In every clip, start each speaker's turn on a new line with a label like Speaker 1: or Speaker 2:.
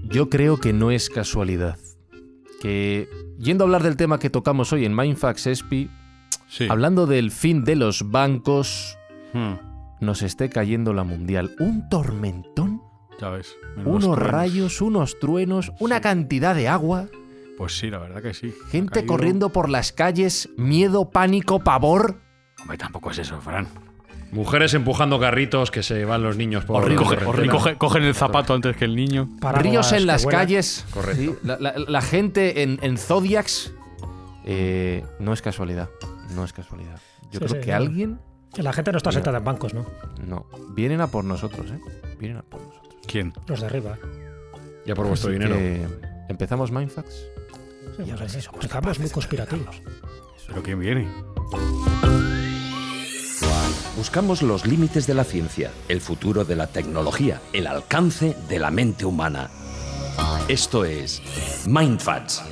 Speaker 1: Yo creo que no es casualidad que, yendo a hablar del tema que tocamos hoy en Mindfax Espi,
Speaker 2: Sí.
Speaker 1: hablando del fin de los bancos, nos esté cayendo la mundial. Un tormentón,
Speaker 2: Ya ves.
Speaker 1: unos
Speaker 2: truenos.
Speaker 1: rayos, unos truenos, una cantidad de agua,
Speaker 2: Pues sí, la verdad que sí.
Speaker 1: gente
Speaker 2: Ha caído-
Speaker 1: corriendo por las calles, miedo, pánico, pavor.
Speaker 2: Hombre, tampoco es eso, Fran.
Speaker 3: Mujeres empujando carritos que se van los niños por
Speaker 1: Horrible,
Speaker 3: la
Speaker 1: horrible.
Speaker 3: carretera.
Speaker 2: Cogen el zapato antes que el niño.
Speaker 1: Ríos en las
Speaker 4: vuelan.
Speaker 1: calles.
Speaker 3: Correcto.
Speaker 1: Sí, la gente en Zodiacs. No es casualidad. No es casualidad. Yo
Speaker 4: Sí,
Speaker 1: creo
Speaker 4: sí,
Speaker 1: que
Speaker 4: no.
Speaker 1: alguien.
Speaker 4: La gente no está
Speaker 1: Mira.
Speaker 4: sentada en bancos, ¿no?
Speaker 1: No. Vienen a por nosotros, ¿eh? Vienen a por nosotros.
Speaker 2: ¿Quién?
Speaker 4: Los de arriba.
Speaker 3: Ya por vuestro
Speaker 1: Así
Speaker 3: dinero.
Speaker 1: que, ¿empezamos Mindfax?
Speaker 4: Sí,
Speaker 1: Y ahora
Speaker 4: pues,
Speaker 1: sí somos
Speaker 4: empezamos
Speaker 1: capaces
Speaker 4: muy
Speaker 1: de
Speaker 4: conspirativos.
Speaker 2: ¿Pero quién viene?
Speaker 5: Buscamos los límites de la ciencia, el futuro de la tecnología, el alcance de la mente humana. Esto es Mindfacts.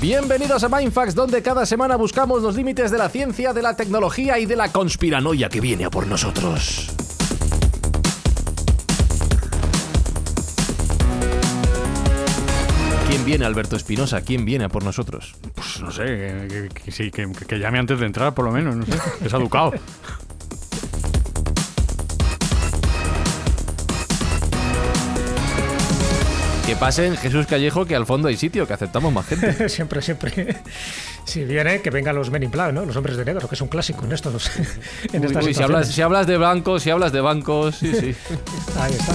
Speaker 1: Bienvenidos a Mindfax, donde cada semana buscamos los límites de la ciencia, de la tecnología y de la conspiranoia que viene a por nosotros. ¿Quién viene, Alberto Espinosa? ¿Quién viene a por nosotros?
Speaker 2: Pues no sé, que sí, que llame antes de entrar, por lo menos, no sé. Es educado.
Speaker 1: Que pasen Jesús Callejo, que al fondo hay sitio, que aceptamos más gente.
Speaker 4: Siempre, siempre. Si viene, que vengan los Men in Black, ¿no? Los hombres de negro, que es un clásico en estos. En estas
Speaker 1: Uy,
Speaker 4: situaciones.
Speaker 1: si hablas de bancos, sí, sí.
Speaker 4: Ahí está.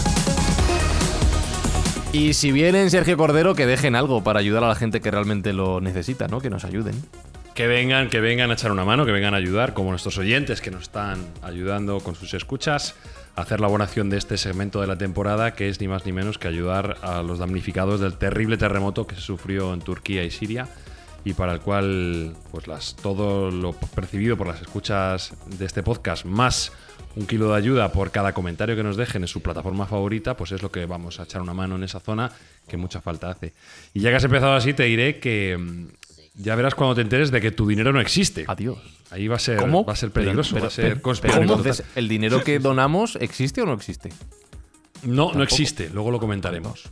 Speaker 1: Y si vienen Sergio Cordero, que dejen algo para ayudar a la gente que realmente lo necesita, ¿no? Que nos ayuden.
Speaker 3: Que vengan a echar una mano, que vengan a ayudar, como nuestros oyentes que nos están ayudando con sus escuchas, a hacer la buena acción de este segmento de la temporada, que es ni más ni menos que ayudar a los damnificados del terrible terremoto que se sufrió en Turquía y Siria, y para el cual pues todo lo percibido por las escuchas de este podcast, más un kilo de ayuda por cada comentario que nos dejen en su plataforma favorita, pues es lo que vamos a echar una mano en esa zona que mucha falta hace. Y ya que has empezado así, te diré que ya verás cuando te enteres de que tu dinero no existe.
Speaker 1: Adiós.
Speaker 3: Ahí va a ser,
Speaker 1: ¿Cómo?
Speaker 3: va a ser peligroso, va a ser
Speaker 1: Pero
Speaker 3: conspiranoico.
Speaker 1: entonces, ¿el dinero que donamos existe o no existe?
Speaker 3: No, no existe. Luego lo comentaremos.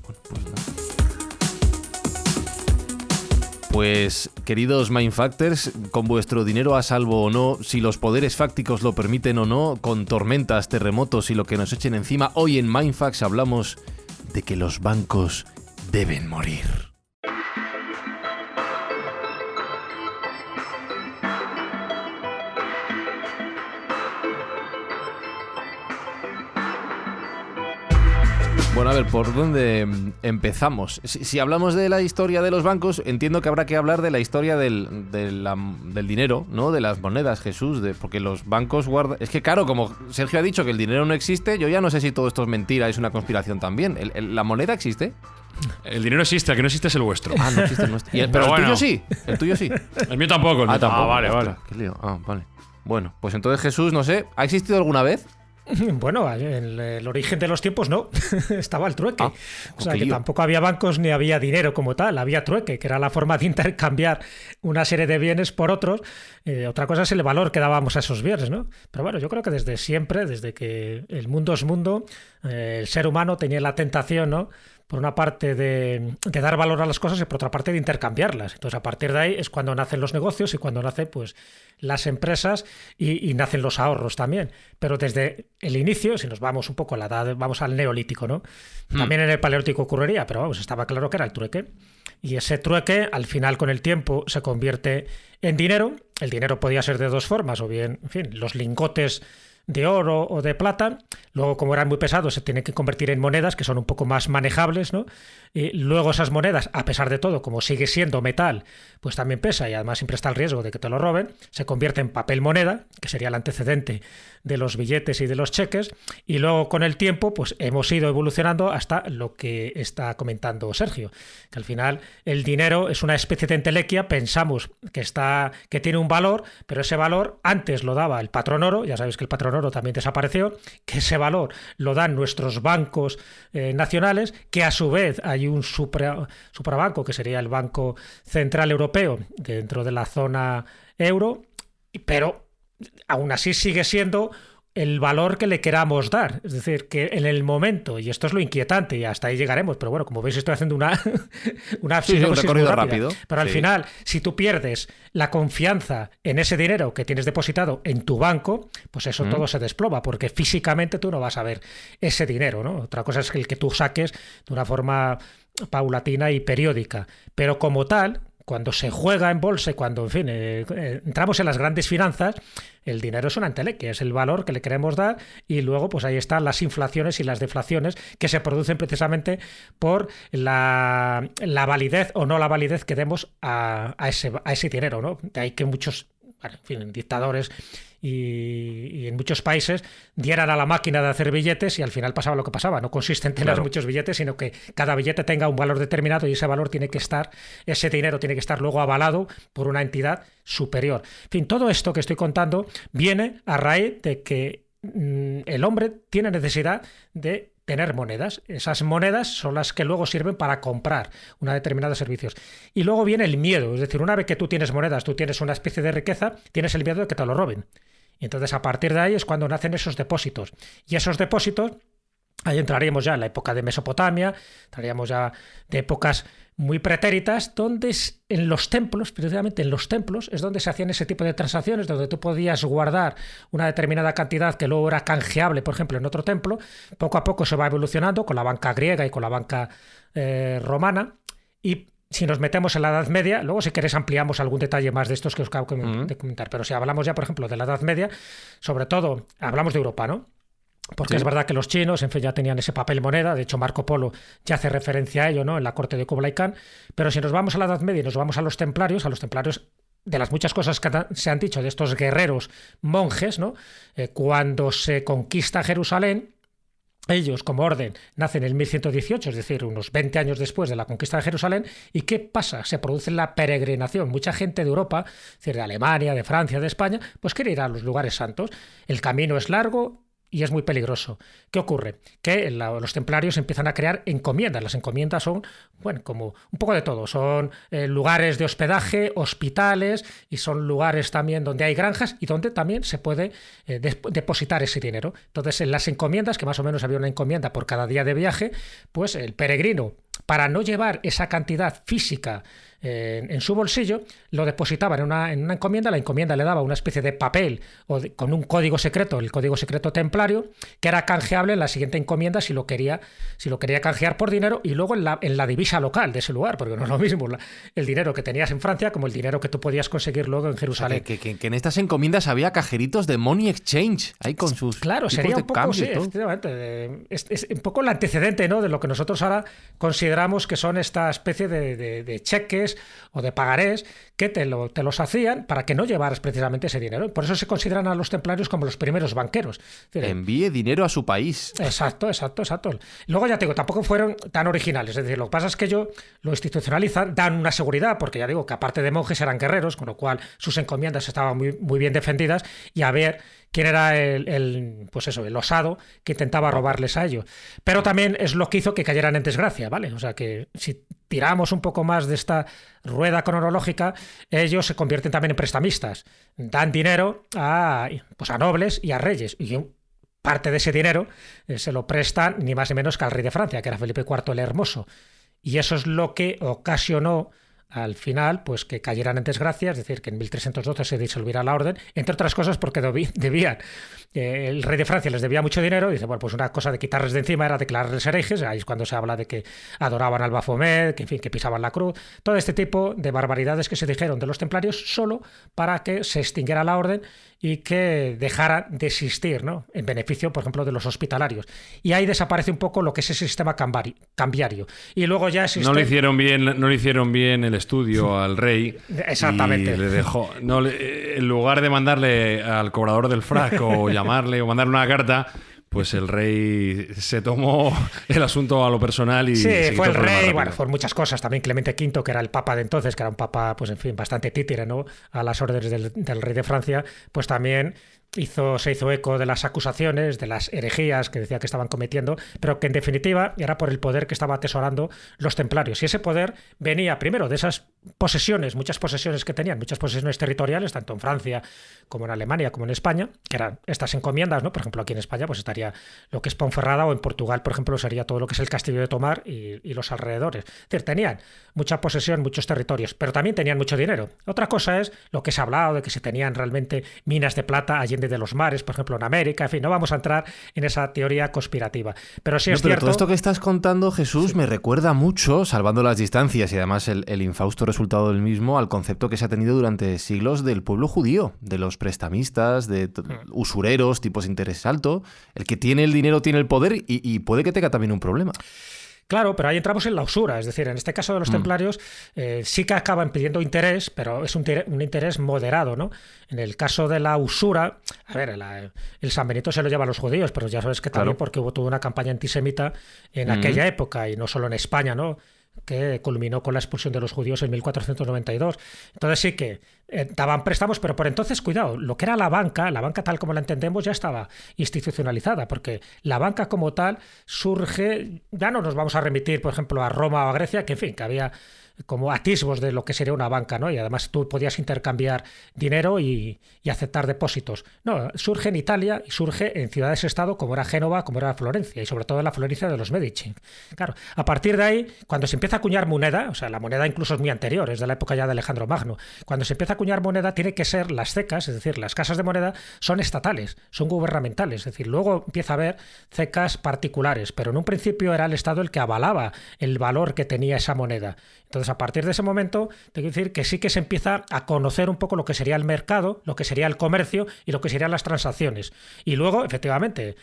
Speaker 1: Pues, queridos Mindfactors, con vuestro dinero a salvo o no, si los poderes fácticos lo permiten o no, con tormentas, terremotos y lo que nos echen encima, hoy en Mindfax hablamos de que los bancos deben morir. Bueno, a ver, ¿por dónde empezamos? Si hablamos de la historia de los bancos, entiendo que habrá que hablar de la historia del dinero, ¿no? De las monedas, Jesús, porque los bancos guardan... Es que claro, como Sergio ha dicho que el dinero no existe, yo ya no sé si todo esto es mentira, es una conspiración también. ¿La moneda existe?
Speaker 3: El dinero existe, el que no existe es el vuestro.
Speaker 1: Ah, no existe el nuestro. Pero
Speaker 2: Pero
Speaker 1: el
Speaker 2: bueno.
Speaker 1: tuyo sí, el tuyo sí.
Speaker 3: El mío tampoco. El mío tampoco.
Speaker 2: vale,
Speaker 1: Ostras, qué lío. Ah, vale. Bueno, pues entonces Jesús, no sé, ¿ha existido alguna vez?
Speaker 4: Bueno, en el origen de los tiempos no, estaba el trueque.
Speaker 1: Ah,
Speaker 4: o sea
Speaker 1: qué
Speaker 4: que
Speaker 1: lío.
Speaker 4: tampoco había bancos ni había dinero como tal, había trueque, que era la forma de intercambiar una serie de bienes por otros. Otra cosa es el valor que dábamos a esos bienes, ¿no? Pero bueno, yo creo que desde siempre, desde que el mundo es mundo, el ser humano tenía la tentación, ¿no? Por una parte de dar valor a las cosas y por otra parte de intercambiarlas. Entonces a partir de ahí es cuando nacen los negocios y cuando nacen pues las empresas y nacen los ahorros también. Pero desde el inicio, si nos vamos un poco a la edad, vamos al neolítico, ¿no? También en el paleolítico ocurriría, pero vamos, estaba claro que era el trueque. Y ese trueque al final con el tiempo se convierte en dinero. El dinero podía ser de dos formas, o bien, en fin, los lingotes de oro o de plata. Luego, como eran muy pesados, se tienen que convertir en monedas que son un poco más manejables, ¿no? Y luego esas monedas, a pesar de todo, como sigue siendo metal, pues también pesa y además siempre está el riesgo de que te lo roben, se convierte en papel moneda, que sería el antecedente de los billetes y de los cheques, y luego con el tiempo pues hemos ido evolucionando hasta lo que está comentando Sergio, que al final el dinero es una especie de entelequia, pensamos que tiene un valor, pero ese valor antes lo daba el patrón oro, ya sabéis que el patrón oro también desapareció, que ese valor lo dan nuestros bancos nacionales, que a su vez hay un suprabanco, que sería el Banco Central Europeo dentro de la zona euro, pero aún así sigue siendo el valor que le queramos dar. Es decir, que en el momento, y esto es lo inquietante, y hasta ahí llegaremos, pero bueno, como veis estoy haciendo una
Speaker 1: un recorrido rápido.
Speaker 4: Pero al final, si tú pierdes la confianza en ese dinero que tienes depositado en tu banco, pues eso todo se desploma, porque físicamente tú no vas a ver ese dinero, ¿no? Otra cosa es que el que tú saques de una forma paulatina y periódica, pero como tal, cuando se juega en bolsa y cuando, en fin, entramos en las grandes finanzas, el dinero es una entelequia, es el valor que le queremos dar, y luego pues ahí están las inflaciones y las deflaciones que se producen precisamente por la validez o no la validez que demos a ese dinero, ¿no? De ahí que muchos, bueno, en fin, dictadores y en muchos países dieran a la máquina de hacer billetes y al final pasaba lo que pasaba. No consiste en tener muchos billetes, sino que cada billete tenga un valor determinado y ese valor tiene que estar, ese dinero tiene que estar luego avalado por una entidad superior. En fin, todo esto que estoy contando viene a raíz de que el hombre tiene necesidad de tener monedas. Esas monedas son las que luego sirven para comprar una determinada servicios. Y luego viene el miedo, es decir, una vez que tú tienes monedas, tú tienes una especie de riqueza, tienes el miedo de que te lo roben. Y entonces a partir de ahí es cuando nacen esos depósitos. Y esos depósitos, ahí entraríamos ya en la época de Mesopotamia, entraríamos ya de épocas muy pretéritas, donde en los templos, precisamente en los templos, es donde se hacían ese tipo de transacciones, donde tú podías guardar una determinada cantidad que luego era canjeable, por ejemplo, en otro templo. Poco a poco se va evolucionando con la banca griega y con la banca romana. Y si nos metemos en la Edad Media, luego si queréis ampliamos algún detalle más de estos que os acabo de comentar, pero si hablamos ya, por ejemplo, de la Edad Media, sobre todo hablamos de Europa, ¿no? Porque es verdad que los chinos, en fin, ya tenían ese papel moneda, de hecho Marco Polo ya hace referencia a ello, ¿no? En la corte de Kublai Khan, pero si nos vamos a la Edad Media y nos vamos a los templarios, de las muchas cosas que se han dicho de estos guerreros monjes, ¿no? Cuando se conquista Jerusalén, ellos, como orden, nacen en 1118, es decir, unos 20 años después de la conquista de Jerusalén. ¿Y qué pasa? Se produce la peregrinación. Mucha gente de Europa, es decir, de Alemania, de Francia, de España, pues quiere ir a los lugares santos. El camino es largo y es muy peligroso. ¿Qué ocurre? Que los templarios empiezan a crear encomiendas. Las encomiendas son, bueno, como un poco de todo. Son lugares de hospedaje, hospitales, y son lugares también donde hay granjas y donde también se puede depositar ese dinero. Entonces, en las encomiendas, que más o menos había una encomienda por cada día de viaje, pues el peregrino, para no llevar esa cantidad física en su bolsillo, lo depositaba en una encomienda. La encomienda le daba una especie de papel con un código secreto, el código secreto templario, que era canjeable en la siguiente encomienda si lo quería canjear por dinero, y luego en la divisa local de ese lugar, porque no es lo mismo el dinero que tenías en Francia como el dinero que tú podías conseguir luego en Jerusalén.
Speaker 1: O sea, que en estas encomiendas había cajeritos de Money Exchange ahí con sus
Speaker 4: claro, sería un poco, sí, efectivamente, es un poco el antecedente, ¿no?, de lo que nosotros ahora consideramos que son esta especie de cheques o de pagarés que te los hacían para que no llevaras precisamente ese dinero. Por eso se consideran a los templarios como los primeros banqueros. Es decir,
Speaker 1: envíe dinero a su país.
Speaker 4: Exacto. Luego ya te digo, tampoco fueron tan originales. Es decir, lo que pasa es que ellos lo institucionalizan, dan una seguridad, porque ya digo que aparte de monjes eran guerreros, con lo cual sus encomiendas estaban muy, muy bien defendidas, y a ver quién era el osado que intentaba robarles a ellos. Pero también es lo que hizo que cayeran en desgracia, ¿vale? O sea que si tiramos un poco más de esta rueda cronológica, ellos se convierten también en prestamistas. Dan dinero a nobles y a reyes. Y parte de ese dinero se lo prestan ni más ni menos que al rey de Francia, que era Felipe IV el Hermoso. Y eso es lo que ocasionó al final, pues que cayeran en desgracia, es decir, que en 1312 se disolviera la orden, entre otras cosas porque debían, el rey de Francia les debía mucho dinero, y dice, bueno, pues una cosa de quitarles de encima era declararles herejes. Ahí es cuando se habla de que adoraban al Baphomet, que en fin, que pisaban la cruz, todo este tipo de barbaridades que se dijeron de los templarios solo para que se extinguiera la orden y que dejara de existir, ¿no?, en beneficio, por ejemplo, de los hospitalarios. Y ahí desaparece un poco lo que es ese sistema cambiario. Y luego ya existe...
Speaker 3: No le hicieron bien el estudio al rey.
Speaker 4: Exactamente.
Speaker 3: Y le dejó, en lugar de mandarle al cobrador del frac o llamarle o mandarle una carta, pues el rey se tomó el asunto a lo personal y
Speaker 4: Sí,
Speaker 3: se
Speaker 4: fue el
Speaker 3: quitó problema
Speaker 4: rey,
Speaker 3: rápido.
Speaker 4: bueno, por muchas cosas. También Clemente V, que era el papa de entonces, que era un papa, pues en fin, bastante títere, ¿no? A las órdenes del rey de Francia, pues también se hizo eco de las acusaciones, de las herejías que decía que estaban cometiendo, pero que en definitiva era por el poder que estaba atesorando los templarios. Y ese poder venía primero de esas posesiones, muchas posesiones que tenían, muchas posesiones territoriales, tanto en Francia como en Alemania, como en España, que eran estas encomiendas, ¿no? Por ejemplo, aquí en España pues estaría lo que es Ponferrada, o en Portugal, por ejemplo, sería todo lo que es el Castillo de Tomar y los alrededores. Es decir, tenían mucha posesión, muchos territorios, pero también tenían mucho dinero. Otra cosa es lo que se ha hablado de que se tenían realmente minas de plata allende de los mares, por ejemplo, en América. En fin, no vamos a entrar en esa teoría conspirativa. Pero sí es
Speaker 1: pero
Speaker 4: cierto...
Speaker 1: todo esto que estás contando, Jesús, me recuerda mucho, salvando las distancias y además el infausto resultado del mismo, al concepto que se ha tenido durante siglos del pueblo judío, de los prestamistas, de usureros, tipos de interés alto. El que tiene el dinero tiene el poder y puede que tenga también un problema.
Speaker 4: Claro, pero ahí entramos en la usura, es decir, en este caso de los templarios sí que acaban pidiendo interés, pero es un interés moderado, ¿no? En el caso de la usura, a ver, el San Benito se lo lleva a los judíos, pero ya sabes que también porque hubo toda una campaña antisemita en aquella época, y no solo en España, ¿no?, que culminó con la expulsión de los judíos en 1492. Entonces sí que daban préstamos, pero por entonces, cuidado, lo que era la banca tal como la entendemos ya estaba institucionalizada, porque la banca como tal surge, ya no nos vamos a remitir, por ejemplo, a Roma o a Grecia, que en fin, que había como atisbos de lo que sería una banca, ¿no? Y además tú podías intercambiar dinero y aceptar depósitos. No, surge en Italia y surge en ciudades-estado como era Génova, como era Florencia, y sobre todo en la Florencia de los Medici. Claro, a partir de ahí, cuando se empieza a acuñar moneda, o sea, la moneda incluso es muy anterior, es de la época ya de Alejandro Magno, cuando se empieza a acuñar moneda tiene que ser las cecas, es decir, las casas de moneda son estatales, son gubernamentales, es decir, luego empieza a haber cecas particulares, pero en un principio era el Estado el que avalaba el valor que tenía esa moneda. Entonces, a partir de ese momento, tengo que decir que sí que se empieza a conocer un poco lo que sería el mercado, lo que sería el comercio y lo que serían las transacciones. Y luego, efectivamente,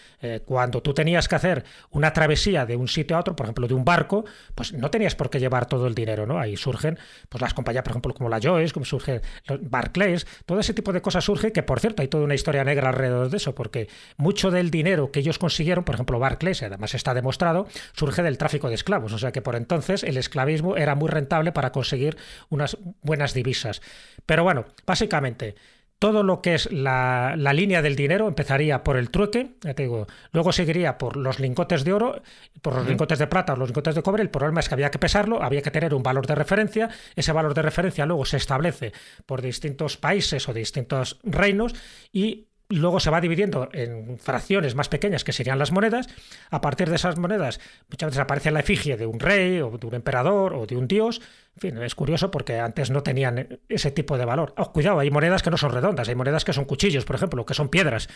Speaker 4: cuando tú tenías que hacer una travesía de un sitio a otro, por ejemplo, de un barco, pues no tenías por qué llevar todo el dinero, ¿no? Ahí surgen pues las compañías, por ejemplo, como la Joyce, como surge Barclays, todo ese tipo de cosas surge, que por cierto hay toda una historia negra alrededor de eso, porque mucho del dinero que ellos consiguieron, por ejemplo, Barclays, además está demostrado, surge del tráfico de esclavos. O sea que por entonces el esclavismo era muy rentable para conseguir unas buenas divisas. Pero bueno, básicamente todo lo que es la línea del dinero empezaría por el trueque, ya te digo, luego seguiría por los lingotes de oro, por los lingotes de plata o los lingotes de cobre. El problema es que había que pesarlo, había que tener un valor de referencia. Ese valor de referencia luego se establece por distintos países o distintos reinos y luego se va dividiendo en fracciones más pequeñas, que serían las monedas. A partir de esas monedas muchas veces aparece la efigie de un rey o de un emperador o de un dios. En fin, es curioso porque antes no tenían ese tipo de valor. Oh, cuidado, hay monedas que no son redondas, hay monedas que son cuchillos, por ejemplo, que son piedras.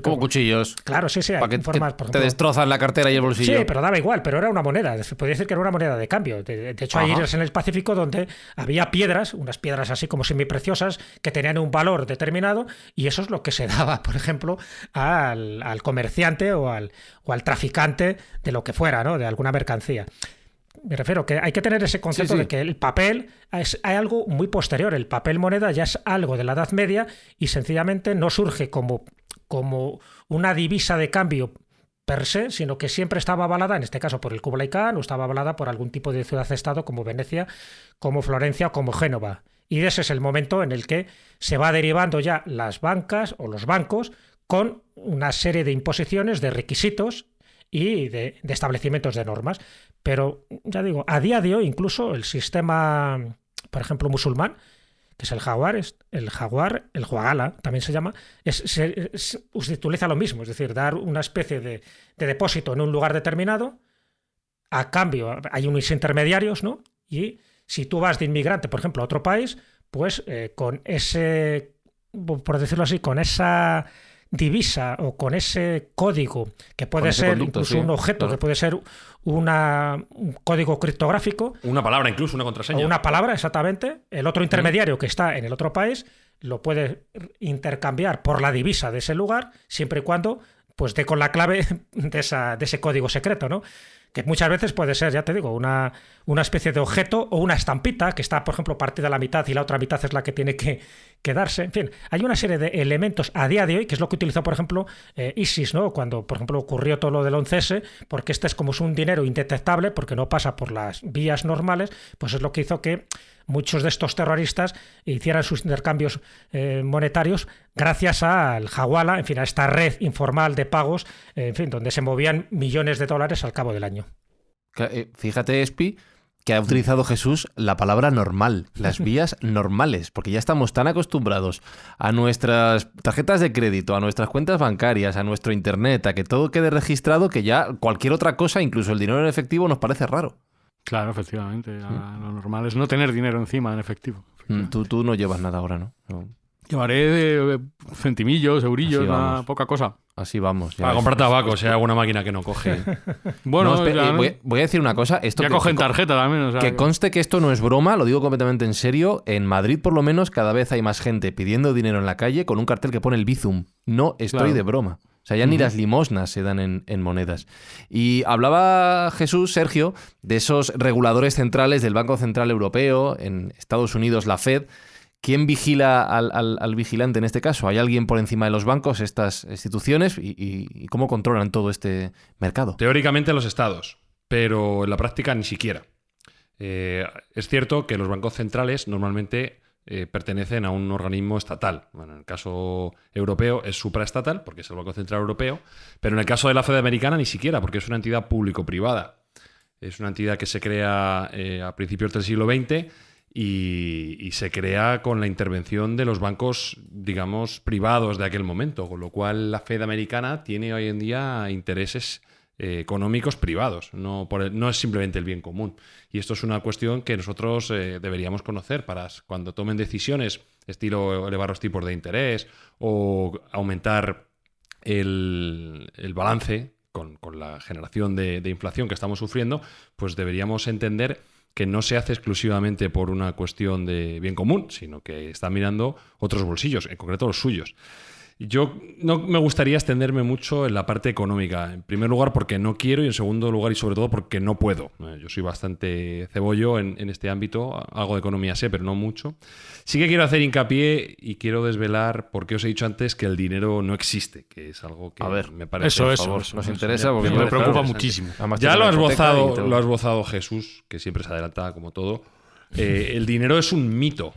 Speaker 1: Como cuchillos.
Speaker 4: Claro, sí, hay
Speaker 1: que
Speaker 4: formas, por ejemplo,
Speaker 1: te destrozan la cartera y el bolsillo.
Speaker 4: Sí, pero daba igual, pero era una moneda. Podría decir que era una moneda de cambio. De hecho, hay islas en el Pacífico donde había piedras, unas piedras así como semipreciosas, que tenían un valor determinado, y eso es lo que se daba, por ejemplo, al comerciante o al traficante de lo que fuera, ¿no?, de alguna mercancía. Me refiero que hay que tener ese concepto de que el papel hay algo muy posterior. El papel moneda ya es algo de la Edad Media y sencillamente no surge como una divisa de cambio per se, sino que siempre estaba avalada, en este caso por el Kublai Khan, o estaba avalada por algún tipo de ciudad-estado como Venecia, como Florencia o como Génova. Y ese es el momento en el que se va derivando ya las bancas o los bancos con una serie de imposiciones, de requisitos y de establecimientos de normas. Pero, ya digo, a día de hoy incluso el sistema, por ejemplo, musulmán, que es el Huagala, también se llama, se utiliza lo mismo, es decir, dar una especie de depósito en un lugar determinado, a cambio hay unos intermediarios, ¿no? Y si tú vas de inmigrante, por ejemplo, a otro país, pues con ese, por decirlo así, con esa divisa o con ese código, que puede ser incluso un objeto, que puede ser un código criptográfico.
Speaker 3: Una palabra incluso, una contraseña.
Speaker 4: O una palabra, exactamente. El otro intermediario que está en el otro país lo puede intercambiar por la divisa de ese lugar, siempre y cuando pues dé con la clave de ese código secreto, ¿no? Que muchas veces puede ser, ya te digo, una especie de objeto o una estampita que está, por ejemplo, partida a la mitad y la otra mitad es la que tiene que quedarse. En fin, hay una serie de elementos a día de hoy, que es lo que utilizó, por ejemplo, ISIS, ¿no? Cuando, por ejemplo, ocurrió todo lo del 11S, porque este es como es un dinero indetectable, porque no pasa por las vías normales, pues es lo que hizo que muchos de estos terroristas hicieran sus intercambios monetarios gracias al Hawala, en fin, a esta red informal de pagos, en fin, donde se movían millones de dólares al cabo del año.
Speaker 1: Fíjate, Espi, que ha utilizado Jesús la palabra normal, las vías normales, porque ya estamos tan acostumbrados a nuestras tarjetas de crédito, a nuestras cuentas bancarias, a nuestro internet, a que todo quede registrado, que ya cualquier otra cosa, incluso el dinero en efectivo, nos parece raro.
Speaker 2: Claro, efectivamente. Lo normal es no tener dinero encima en efectivo.
Speaker 1: Tú no llevas nada ahora, ¿no? No.
Speaker 2: Llevaré centimillos, eurillos, una poca cosa.
Speaker 1: Así vamos.
Speaker 3: Para comprar tabaco, si hay alguna máquina que no coge.
Speaker 2: Bueno,
Speaker 1: no, voy a decir una cosa. Esto
Speaker 2: ya cogen tarjeta también. O sea,
Speaker 1: que conste que esto no es broma, lo digo completamente en serio. En Madrid, por lo menos, cada vez hay más gente pidiendo dinero en la calle con un cartel que pone el Bizum. No estoy de broma. O sea, ya ni las limosnas se dan en monedas. Y hablaba Jesús, Sergio, de esos reguladores centrales del Banco Central Europeo, en Estados Unidos, la Fed. ¿Quién vigila al vigilante en este caso? ¿Hay alguien por encima de los bancos, estas instituciones? ¿Y cómo controlan todo este mercado?
Speaker 3: Teóricamente los estados, pero en la práctica ni siquiera. Es cierto que los bancos centrales normalmente pertenecen a un organismo estatal. Bueno, en el caso europeo es supraestatal, porque es el Banco Central Europeo, pero en el caso de la Fed americana ni siquiera, porque es una entidad público-privada. Es una entidad que se crea a principios del siglo XX y se crea con la intervención de los bancos, digamos, privados de aquel momento, con lo cual la Fed americana tiene hoy en día intereses económicos privados, no es simplemente el bien común. Y esto es una cuestión que nosotros deberíamos conocer para cuando tomen decisiones, estilo elevar los tipos de interés o aumentar el balance con la generación de inflación que estamos sufriendo, pues deberíamos entender que no se hace exclusivamente por una cuestión de bien común, sino que está mirando otros bolsillos, en concreto los suyos. Yo no me gustaría extenderme mucho en la parte económica. En primer lugar, porque no quiero, y en segundo lugar, y sobre todo, porque no puedo. Yo soy bastante cebollo en este ámbito. Algo de economía sé, pero no mucho. Sí que quiero hacer hincapié y quiero desvelar por qué os he dicho antes que el dinero no existe, que es algo que me parece...
Speaker 2: Eso
Speaker 1: nos interesa porque
Speaker 2: me preocupa muchísimo.
Speaker 3: Ya lo has esbozado Jesús, que siempre se adelanta como todo. El dinero es un mito.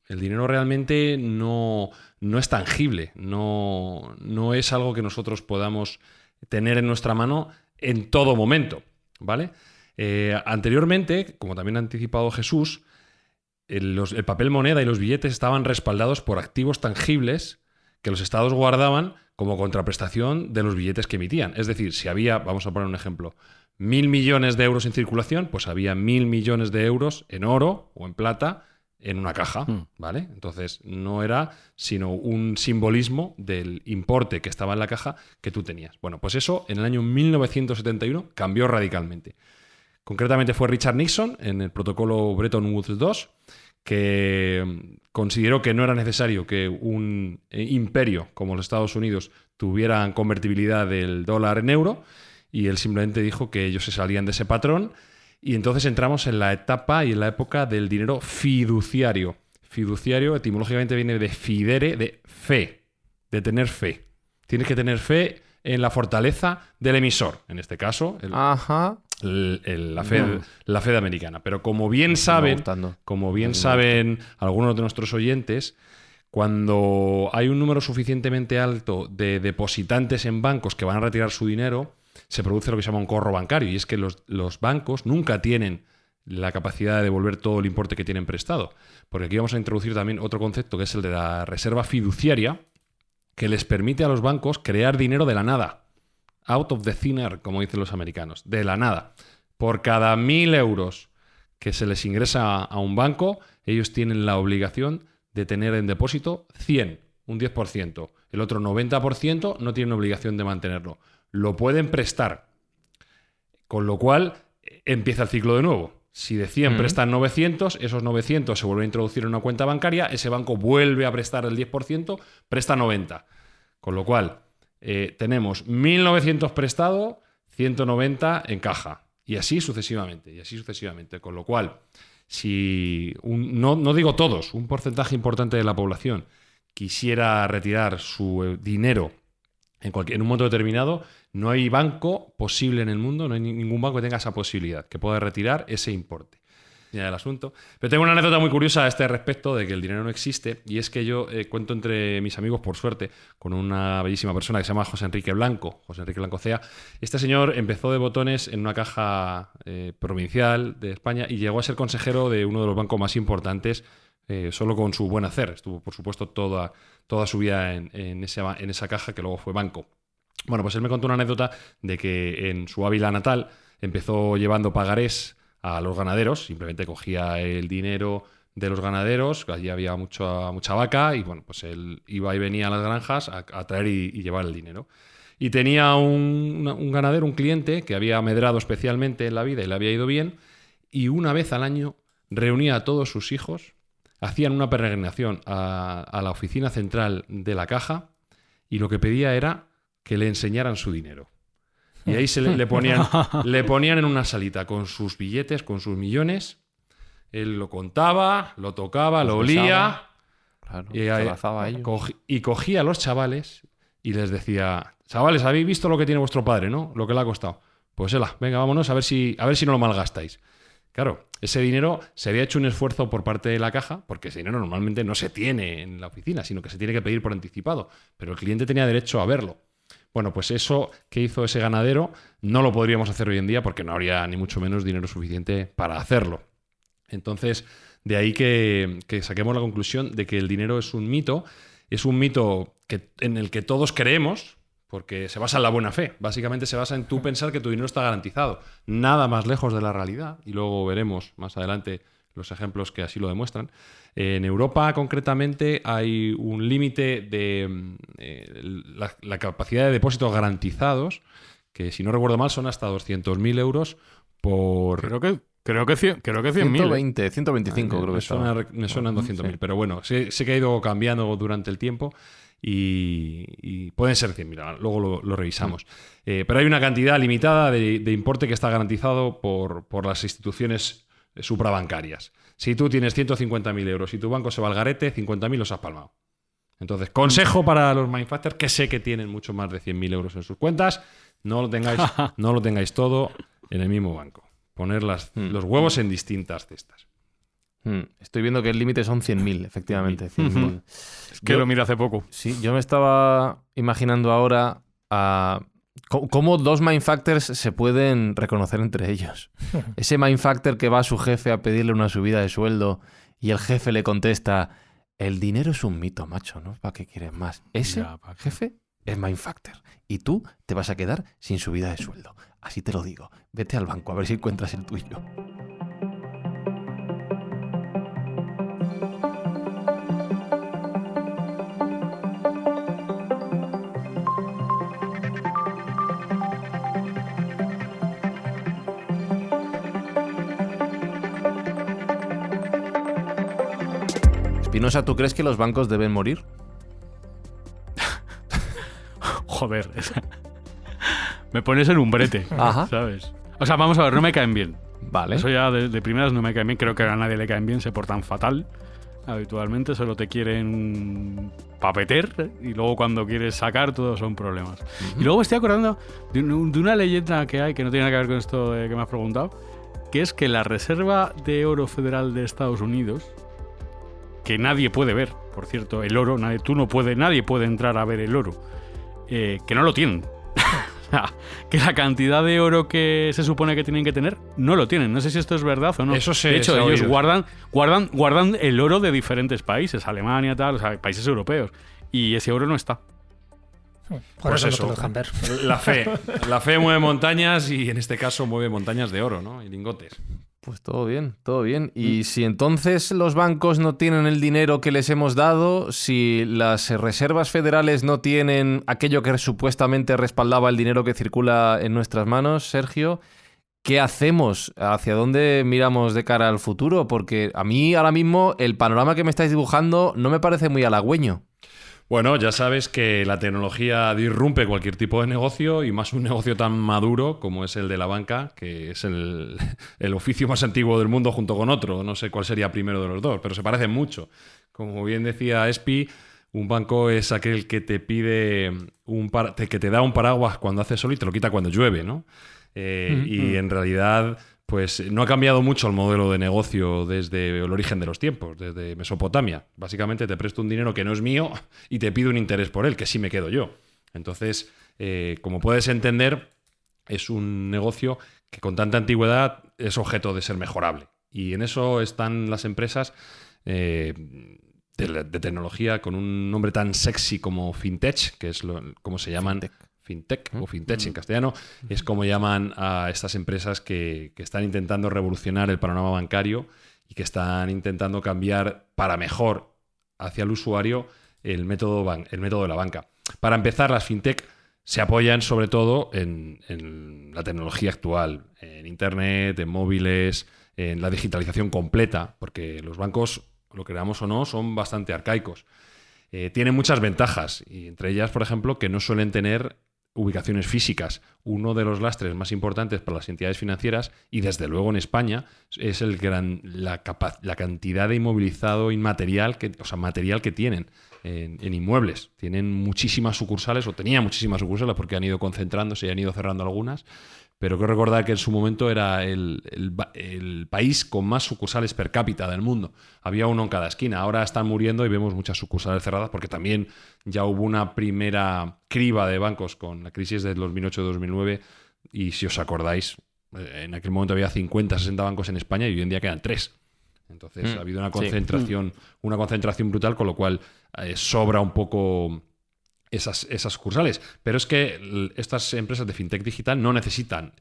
Speaker 3: El dinero realmente no es tangible, no es algo que nosotros podamos tener en nuestra mano en todo momento, ¿vale? Anteriormente, como también ha anticipado Jesús, el papel moneda y los billetes estaban respaldados por activos tangibles que los estados guardaban como contraprestación de los billetes que emitían. Es decir, si había, vamos a poner un ejemplo, 1.000 millones de euros en circulación, pues había 1.000 millones de euros en oro o en plata en una caja, ¿vale? Entonces no era sino un simbolismo del importe que estaba en la caja que tú tenías. Bueno, pues eso en el año 1971 cambió radicalmente. Concretamente fue Richard Nixon en el protocolo Bretton Woods II que consideró que no era necesario que un imperio como los Estados Unidos tuvieran convertibilidad del dólar en euro y él simplemente dijo que ellos se salían de ese patrón. Y entonces entramos en la etapa y en la época del dinero fiduciario. Fiduciario etimológicamente viene de fidere, de fe, de tener fe. Tienes que tener fe en la fortaleza del emisor, en este caso la Fed americana. Pero como bien saben algunos de nuestros oyentes, cuando hay un número suficientemente alto de depositantes en bancos que van a retirar su dinero, se produce lo que se llama un corro bancario, y es que los bancos nunca tienen la capacidad de devolver todo el importe que tienen prestado. Porque aquí vamos a introducir también otro concepto que es el de la reserva fiduciaria, que les permite a los bancos crear dinero de la nada. Out of the thin air, como dicen los americanos, de la nada. Por cada 1.000 euros que se les ingresa a un banco, ellos tienen la obligación de tener en depósito 100, un 10%. El otro 90% no tienen obligación de mantenerlo. Lo pueden prestar. Con lo cual empieza el ciclo de nuevo. Si de 100 prestan 900, esos 900 se vuelven a introducir en una cuenta bancaria, ese banco vuelve a prestar el 10%, presta 90. Con lo cual tenemos 1.900 prestado, 190 en caja. Y así sucesivamente. Con lo cual, si no digo todos, un porcentaje importante de la población quisiera retirar su dinero en un momento determinado, no hay banco posible en el mundo, no hay ningún banco que tenga esa posibilidad, que pueda retirar ese importe. Ya el asunto. Pero tengo una anécdota muy curiosa a este respecto de que el dinero no existe, y es que yo cuento entre mis amigos, por suerte, con una bellísima persona que se llama José Enrique Blanco Cea. Este señor empezó de botones en una caja provincial de España y llegó a ser consejero de uno de los bancos más importantes solo con su buen hacer. Estuvo, por supuesto, toda su vida en esa caja que luego fue banco. Bueno, pues él me contó una anécdota de que en su Ávila natal empezó llevando pagarés a los ganaderos, simplemente cogía el dinero de los ganaderos, allí había mucha vaca, y bueno, pues él iba y venía a las granjas a traer y llevar el dinero. Y tenía un ganadero, un cliente, que había medrado especialmente en la vida y le había ido bien, y una vez al año reunía a todos sus hijos, hacían una peregrinación a la oficina central de la caja, y lo que pedía era que le enseñaran su dinero. Y ahí le ponían en una salita con sus billetes, con sus millones. Él lo contaba, lo tocaba, lo olía.
Speaker 1: Claro,
Speaker 3: y
Speaker 1: se abrazaba a ellos.
Speaker 3: Cogía a los chavales y les decía: chavales, habéis visto lo que tiene vuestro padre, ¿no? Lo que le ha costado. Pues venga, vámonos a ver si no lo malgastáis. Claro, ese dinero se había hecho un esfuerzo por parte de la caja, porque ese dinero normalmente no se tiene en la oficina, sino que se tiene que pedir por anticipado. Pero el cliente tenía derecho a verlo. Bueno, pues eso que hizo ese ganadero no lo podríamos hacer hoy en día porque no habría ni mucho menos dinero suficiente para hacerlo. Entonces, de ahí que saquemos la conclusión de que el dinero es un mito en el que todos creemos, porque se basa en la buena fe. Básicamente se basa en tú pensar que tu dinero está garantizado. Nada más lejos de la realidad, y luego veremos más adelante los ejemplos que así lo demuestran. En Europa, concretamente, hay un límite de la capacidad de depósitos garantizados, que si no recuerdo mal son hasta 200.000 euros por...
Speaker 2: Creo que 100.000.
Speaker 1: 120, 125 creo que
Speaker 3: me suenan 200.000,
Speaker 2: sí.
Speaker 3: pero bueno, sé que ha ido cambiando durante el tiempo y pueden ser 100.000, luego lo revisamos. Pero hay una cantidad limitada de importe que está garantizado por las instituciones suprabancarias. Si tú tienes 150.000 euros y tu banco se va al garete, 50.000 los has palmado. Entonces, consejo para los Mindfactors, que sé que tienen mucho más de 100.000 euros en sus cuentas, no lo tengáis todo en el mismo banco. Poner los huevos en distintas cestas.
Speaker 1: Estoy viendo que el límite son 100.000, efectivamente. 100.000.
Speaker 2: Es que lo miré hace poco.
Speaker 1: Sí, yo me estaba imaginando ahora cómo dos Mindfactors se pueden reconocer entre ellos. Ese Mindfactor que va a su jefe a pedirle una subida de sueldo y el jefe le contesta: el dinero es un mito, macho, ¿no? ¿Para qué quieres más? Ese jefe es Mindfactor y tú te vas a quedar sin subida de sueldo. Así te lo digo. Vete al banco a ver si encuentras el tuyo. Espinosa, ¿tú crees que los bancos deben morir?
Speaker 2: Joder. Me pones en un brete, ¿sabes? O sea, vamos a ver, no me caen bien.
Speaker 1: Vale.
Speaker 2: Eso ya de primeras no me caen bien. Creo que a nadie le caen bien, se portan fatal. Habitualmente solo te quieren papeter y luego cuando quieres sacar todos son problemas. Y luego me estoy acordando de una leyenda que hay que no tiene nada que ver con esto que me has preguntado, que es que la Reserva de Oro Federal de Estados Unidos, que nadie puede ver, por cierto, el oro, nadie puede entrar a ver el oro, que no lo tienen. Que la cantidad de oro que se supone que tienen que tener no lo tienen. No sé si esto es verdad o no.
Speaker 3: Eso
Speaker 2: de hecho, ellos guardan el oro de diferentes países, Alemania, tal, o sea, países europeos, y ese oro no está.
Speaker 4: Por
Speaker 3: Pues
Speaker 4: eso
Speaker 3: eso,
Speaker 4: no te lo dejan ver.
Speaker 3: La fe mueve montañas, y en este caso mueve montañas de oro, ¿no? Y lingotes.
Speaker 1: Pues todo bien, todo bien. Y si entonces los bancos no tienen el dinero que les hemos dado, si las reservas federales no tienen aquello que supuestamente respaldaba el dinero que circula en nuestras manos, Sergio, ¿qué hacemos? ¿Hacia dónde miramos de cara al futuro? Porque a mí ahora mismo el panorama que me estáis dibujando no me parece muy halagüeño.
Speaker 3: Bueno, ya sabes que la tecnología disrumpe cualquier tipo de negocio y más un negocio tan maduro como es el de la banca, que es el oficio más antiguo del mundo junto con otro. No sé cuál sería primero de los dos, pero se parecen mucho. Como bien decía Espi, un banco es aquel que te pide que te da un paraguas cuando hace sol y te lo quita cuando llueve, ¿no? Y en realidad, pues no ha cambiado mucho el modelo de negocio desde el origen de los tiempos, desde Mesopotamia. Básicamente te presto un dinero que no es mío y te pido un interés por él, que sí me quedo yo. Entonces, como puedes entender, es un negocio que con tanta antigüedad es objeto de ser mejorable. Y en eso están las empresas de tecnología con un nombre tan sexy como fintech, que es como se llaman... Fintech o fintech en castellano, es como llaman a estas empresas que están intentando revolucionar el panorama bancario y que están intentando cambiar para mejor hacia el usuario el método de la banca. Para empezar, las fintech se apoyan sobre todo en la tecnología actual, en Internet, en móviles, en la digitalización completa, porque los bancos, lo creamos o no, son bastante arcaicos. Tienen muchas ventajas, y entre ellas, por ejemplo, que no suelen tener ubicaciones físicas. Uno de los lastres más importantes para las entidades financieras, y desde luego en España, es la cantidad de inmovilizado inmaterial, material que tienen en inmuebles. Tienen muchísimas sucursales, o tenían muchísimas sucursales porque han ido concentrándose y han ido cerrando algunas, pero quiero recordar que en su momento era el país con más sucursales per cápita del mundo. Había uno en cada esquina. Ahora están muriendo y vemos muchas sucursales cerradas porque también ya hubo una primera criba de bancos con la crisis de 2008-2009 y si os acordáis, en aquel momento había 50, 60 bancos en España y hoy en día quedan 3. Entonces ha habido una concentración brutal, con lo cual sobra un poco esas sucursales. Pero es que estas empresas de fintech digital no necesitan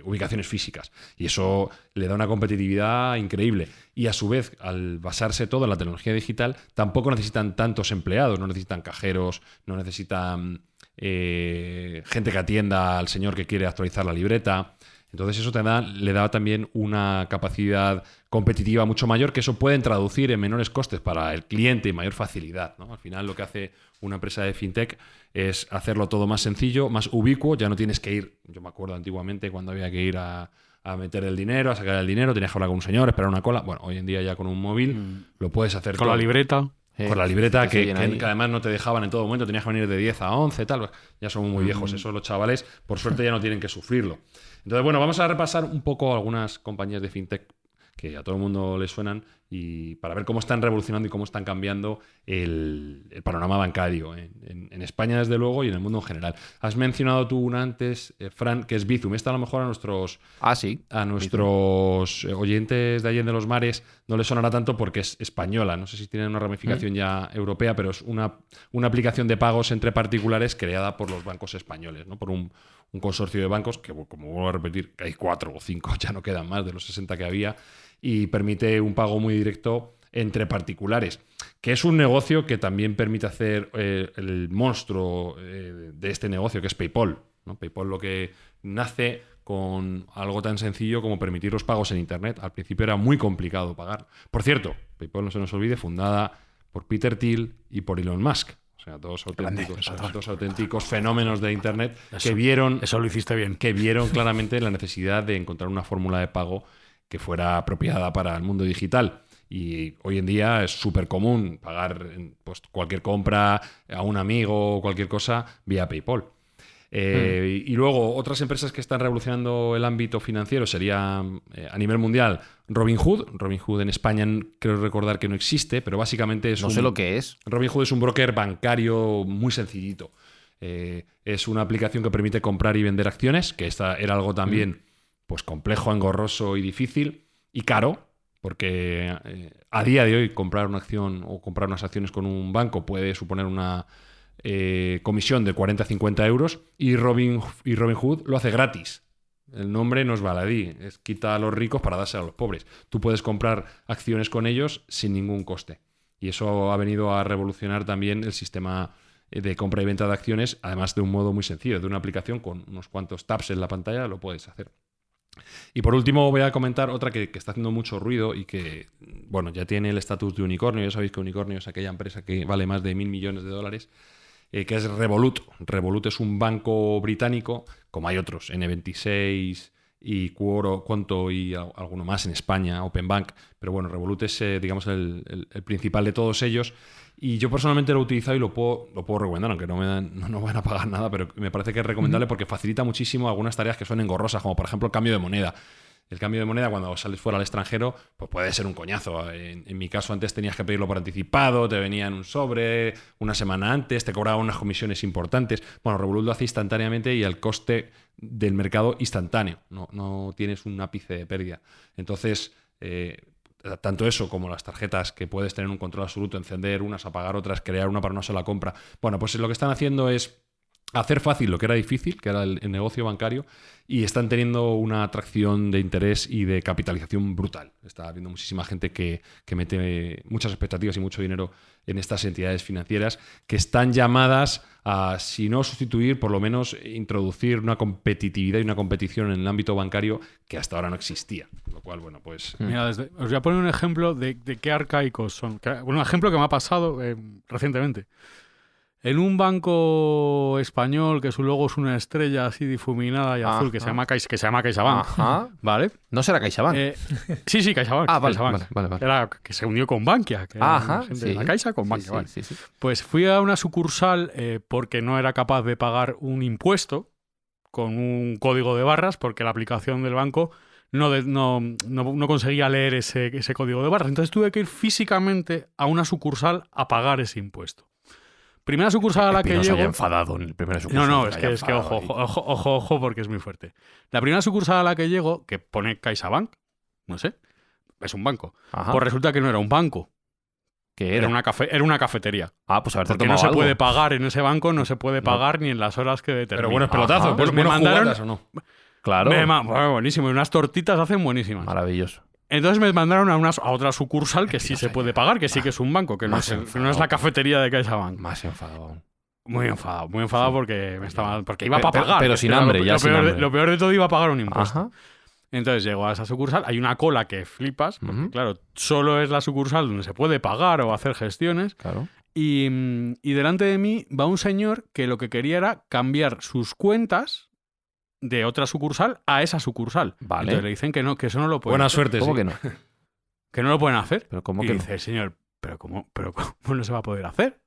Speaker 3: ubicaciones físicas y eso le da una competitividad increíble. Y a su vez, al basarse todo en la tecnología digital, tampoco necesitan tantos empleados, no necesitan cajeros, no necesitan gente que atienda al señor que quiere actualizar la libreta. Entonces eso le da también una capacidad competitiva mucho mayor, que eso pueden traducir en menores costes para el cliente y mayor facilidad, ¿no? Al final lo que hace una empresa de fintech es hacerlo todo más sencillo, más ubicuo. Ya no tienes que ir, yo me acuerdo antiguamente cuando había que ir a meter el dinero, a sacar el dinero, tenías que hablar con un señor, esperar una cola. Bueno, hoy en día ya con un móvil lo puedes hacer
Speaker 2: con
Speaker 3: todo.
Speaker 2: La libreta.
Speaker 3: Con la libreta que además no te dejaban en todo momento, tenías que venir de 10 a 11, tal. Ya son muy viejos, eso los chavales, por suerte ya no tienen que sufrirlo. Entonces, bueno, vamos a repasar un poco algunas compañías de fintech que a todo el mundo les suenan y para ver cómo están revolucionando y cómo están cambiando el panorama bancario en España, desde luego, y en el mundo en general. Has mencionado tú una antes, Fran, que es Bizum. Esta a lo mejor a nuestros oyentes de Allende los Mares no les sonará tanto porque es española. No sé si tiene una ramificación ya europea, pero es una aplicación de pagos entre particulares creada por los bancos españoles, ¿no? Por un consorcio de bancos que, como vuelvo a repetir, que hay 4 o 5, ya no quedan más de los 60 que había, y permite un pago muy directo entre particulares, que es un negocio que también permite hacer el monstruo de este negocio, que es PayPal, ¿no? PayPal lo que nace con algo tan sencillo como permitir los pagos en Internet. Al principio era muy complicado pagar. Por cierto, PayPal, no se nos olvide, fundada por Peter Thiel y por Elon Musk. O sea, dos auténticos fenómenos de Internet que vieron...
Speaker 2: Eso lo hiciste bien.
Speaker 3: Que vieron claramente la necesidad de encontrar una fórmula de pago que fuera apropiada para el mundo digital. Y hoy en día es súper común pagar pues, cualquier compra a un amigo o cualquier cosa vía PayPal. Y luego, otras empresas que están revolucionando el ámbito financiero sería a nivel mundial Robinhood. Robinhood en España creo recordar que no existe, pero básicamente es
Speaker 1: no sé lo que es.
Speaker 3: Robinhood es un broker bancario muy sencillito. Es una aplicación que permite comprar y vender acciones, que esta era algo también pues complejo, engorroso y difícil y caro, porque a día de hoy comprar una acción o comprar unas acciones con un banco puede suponer una comisión de 40 a 50 euros y Robinhood lo hace gratis. El nombre no es baladí, es quita a los ricos para darse a los pobres. Tú puedes comprar acciones con ellos sin ningún coste. Y eso ha venido a revolucionar también el sistema de compra y venta de acciones, además de un modo muy sencillo, de una aplicación con unos cuantos taps en la pantalla lo puedes hacer. Y por último voy a comentar otra que está haciendo mucho ruido y que, bueno, ya tiene el estatus de unicornio. Ya sabéis que unicornio es aquella empresa que vale más de $1.000 millones, que es Revolut. Revolut es un banco británico, como hay otros, N26 y Quonto y alguno más en España, Openbank. Pero bueno, Revolut es, digamos, el principal de todos ellos. Y yo personalmente lo he utilizado y lo puedo recomendar, aunque no van a pagar nada, pero me parece que es recomendable porque facilita muchísimo algunas tareas que son engorrosas, como por ejemplo el cambio de moneda. El cambio de moneda cuando sales fuera al extranjero pues puede ser un coñazo. En mi caso antes tenías que pedirlo por anticipado, te venía en un sobre una semana antes, te cobraban unas comisiones importantes. Bueno, Revolut lo hace instantáneamente y al coste del mercado instantáneo. No tienes un ápice de pérdida. Entonces, tanto eso como las tarjetas, que puedes tener un control absoluto, encender unas, apagar otras, crear una para una sola compra. Bueno, pues lo que están haciendo es hacer fácil lo que era difícil, que era el negocio bancario, y están teniendo una atracción de interés y de capitalización brutal. Está habiendo muchísima gente que mete muchas expectativas y mucho dinero en estas entidades financieras que están llamadas a, si no sustituir, por lo menos introducir una competitividad y una competición en el ámbito bancario que hasta ahora no existía. Lo cual, bueno, pues...
Speaker 2: Mira, os voy a poner un ejemplo de qué arcaicos son. Un ejemplo que me ha pasado recientemente. En un banco español que su logo es una estrella así difuminada y azul que se llama CaixaBank.
Speaker 1: Ajá.
Speaker 2: ¿Vale?
Speaker 1: ¿No será CaixaBank?
Speaker 2: Sí, CaixaBank.
Speaker 1: Vale.
Speaker 2: CaixaBank. Era que se unió con Bankia. Que
Speaker 1: Ajá,
Speaker 2: gente
Speaker 1: sí.
Speaker 2: de la Caixa con Bankia.
Speaker 1: Sí,
Speaker 2: vale.
Speaker 1: sí.
Speaker 2: Pues fui a una sucursal porque no era capaz de pagar un impuesto con un código de barras porque la aplicación del banco no conseguía leer ese código de barras. Entonces tuve que ir físicamente a una sucursal a pagar ese impuesto. Primera sucursal a la que
Speaker 1: no se
Speaker 2: llego...
Speaker 1: haya enfadado en el primer sucursal.
Speaker 2: No, es que ojo, porque es muy fuerte. La primera sucursal a la que llego, que pone CaixaBank, no sé, es un banco.
Speaker 1: Ajá.
Speaker 2: Pues resulta que no era un banco,
Speaker 1: ¿Qué
Speaker 2: era
Speaker 1: era?
Speaker 2: una cafetería.
Speaker 1: Ah, pues haberte
Speaker 2: Porque no
Speaker 1: tomado
Speaker 2: se
Speaker 1: algo.
Speaker 2: puede pagar en ese banco, no se puede pagar ni en las horas que determina.
Speaker 3: Pero buenos pelotazos,
Speaker 1: Ajá.
Speaker 2: Pues me
Speaker 3: buenos
Speaker 2: mandaron-
Speaker 3: jugadas, ¿o no?
Speaker 1: Claro.
Speaker 2: Buenísimo, y unas tortitas hacen buenísimas.
Speaker 1: Maravilloso.
Speaker 2: Entonces me mandaron a otra sucursal que sí se puede pagar, que sí que es un banco, que no es la cafetería de CaixaBank.
Speaker 1: Más enfadado aún.
Speaker 2: Muy enfadado porque porque iba para pagar.
Speaker 1: Pero
Speaker 2: Es que
Speaker 1: sin
Speaker 2: era
Speaker 1: hambre, ya sin hambre.
Speaker 2: lo peor de todo, iba a pagar un impuesto.
Speaker 1: Ajá.
Speaker 2: Entonces llego a esa sucursal, hay una cola que flipas, porque
Speaker 1: Ujú.
Speaker 2: claro, solo es la sucursal donde se puede pagar o hacer gestiones,
Speaker 1: Claro.
Speaker 2: y delante de mí va un señor que lo que quería era cambiar sus cuentas de otra sucursal a esa sucursal.
Speaker 1: Vale.
Speaker 2: Entonces le dicen que no, que eso no lo pueden
Speaker 3: Buena
Speaker 2: hacer,
Speaker 3: suerte,
Speaker 1: ¿Cómo
Speaker 3: sí.
Speaker 1: que no?
Speaker 2: que no lo pueden hacer.
Speaker 1: Pero ¿cómo
Speaker 2: Y
Speaker 1: que no?
Speaker 2: dice el señor, ¿pero cómo no se va a poder hacer?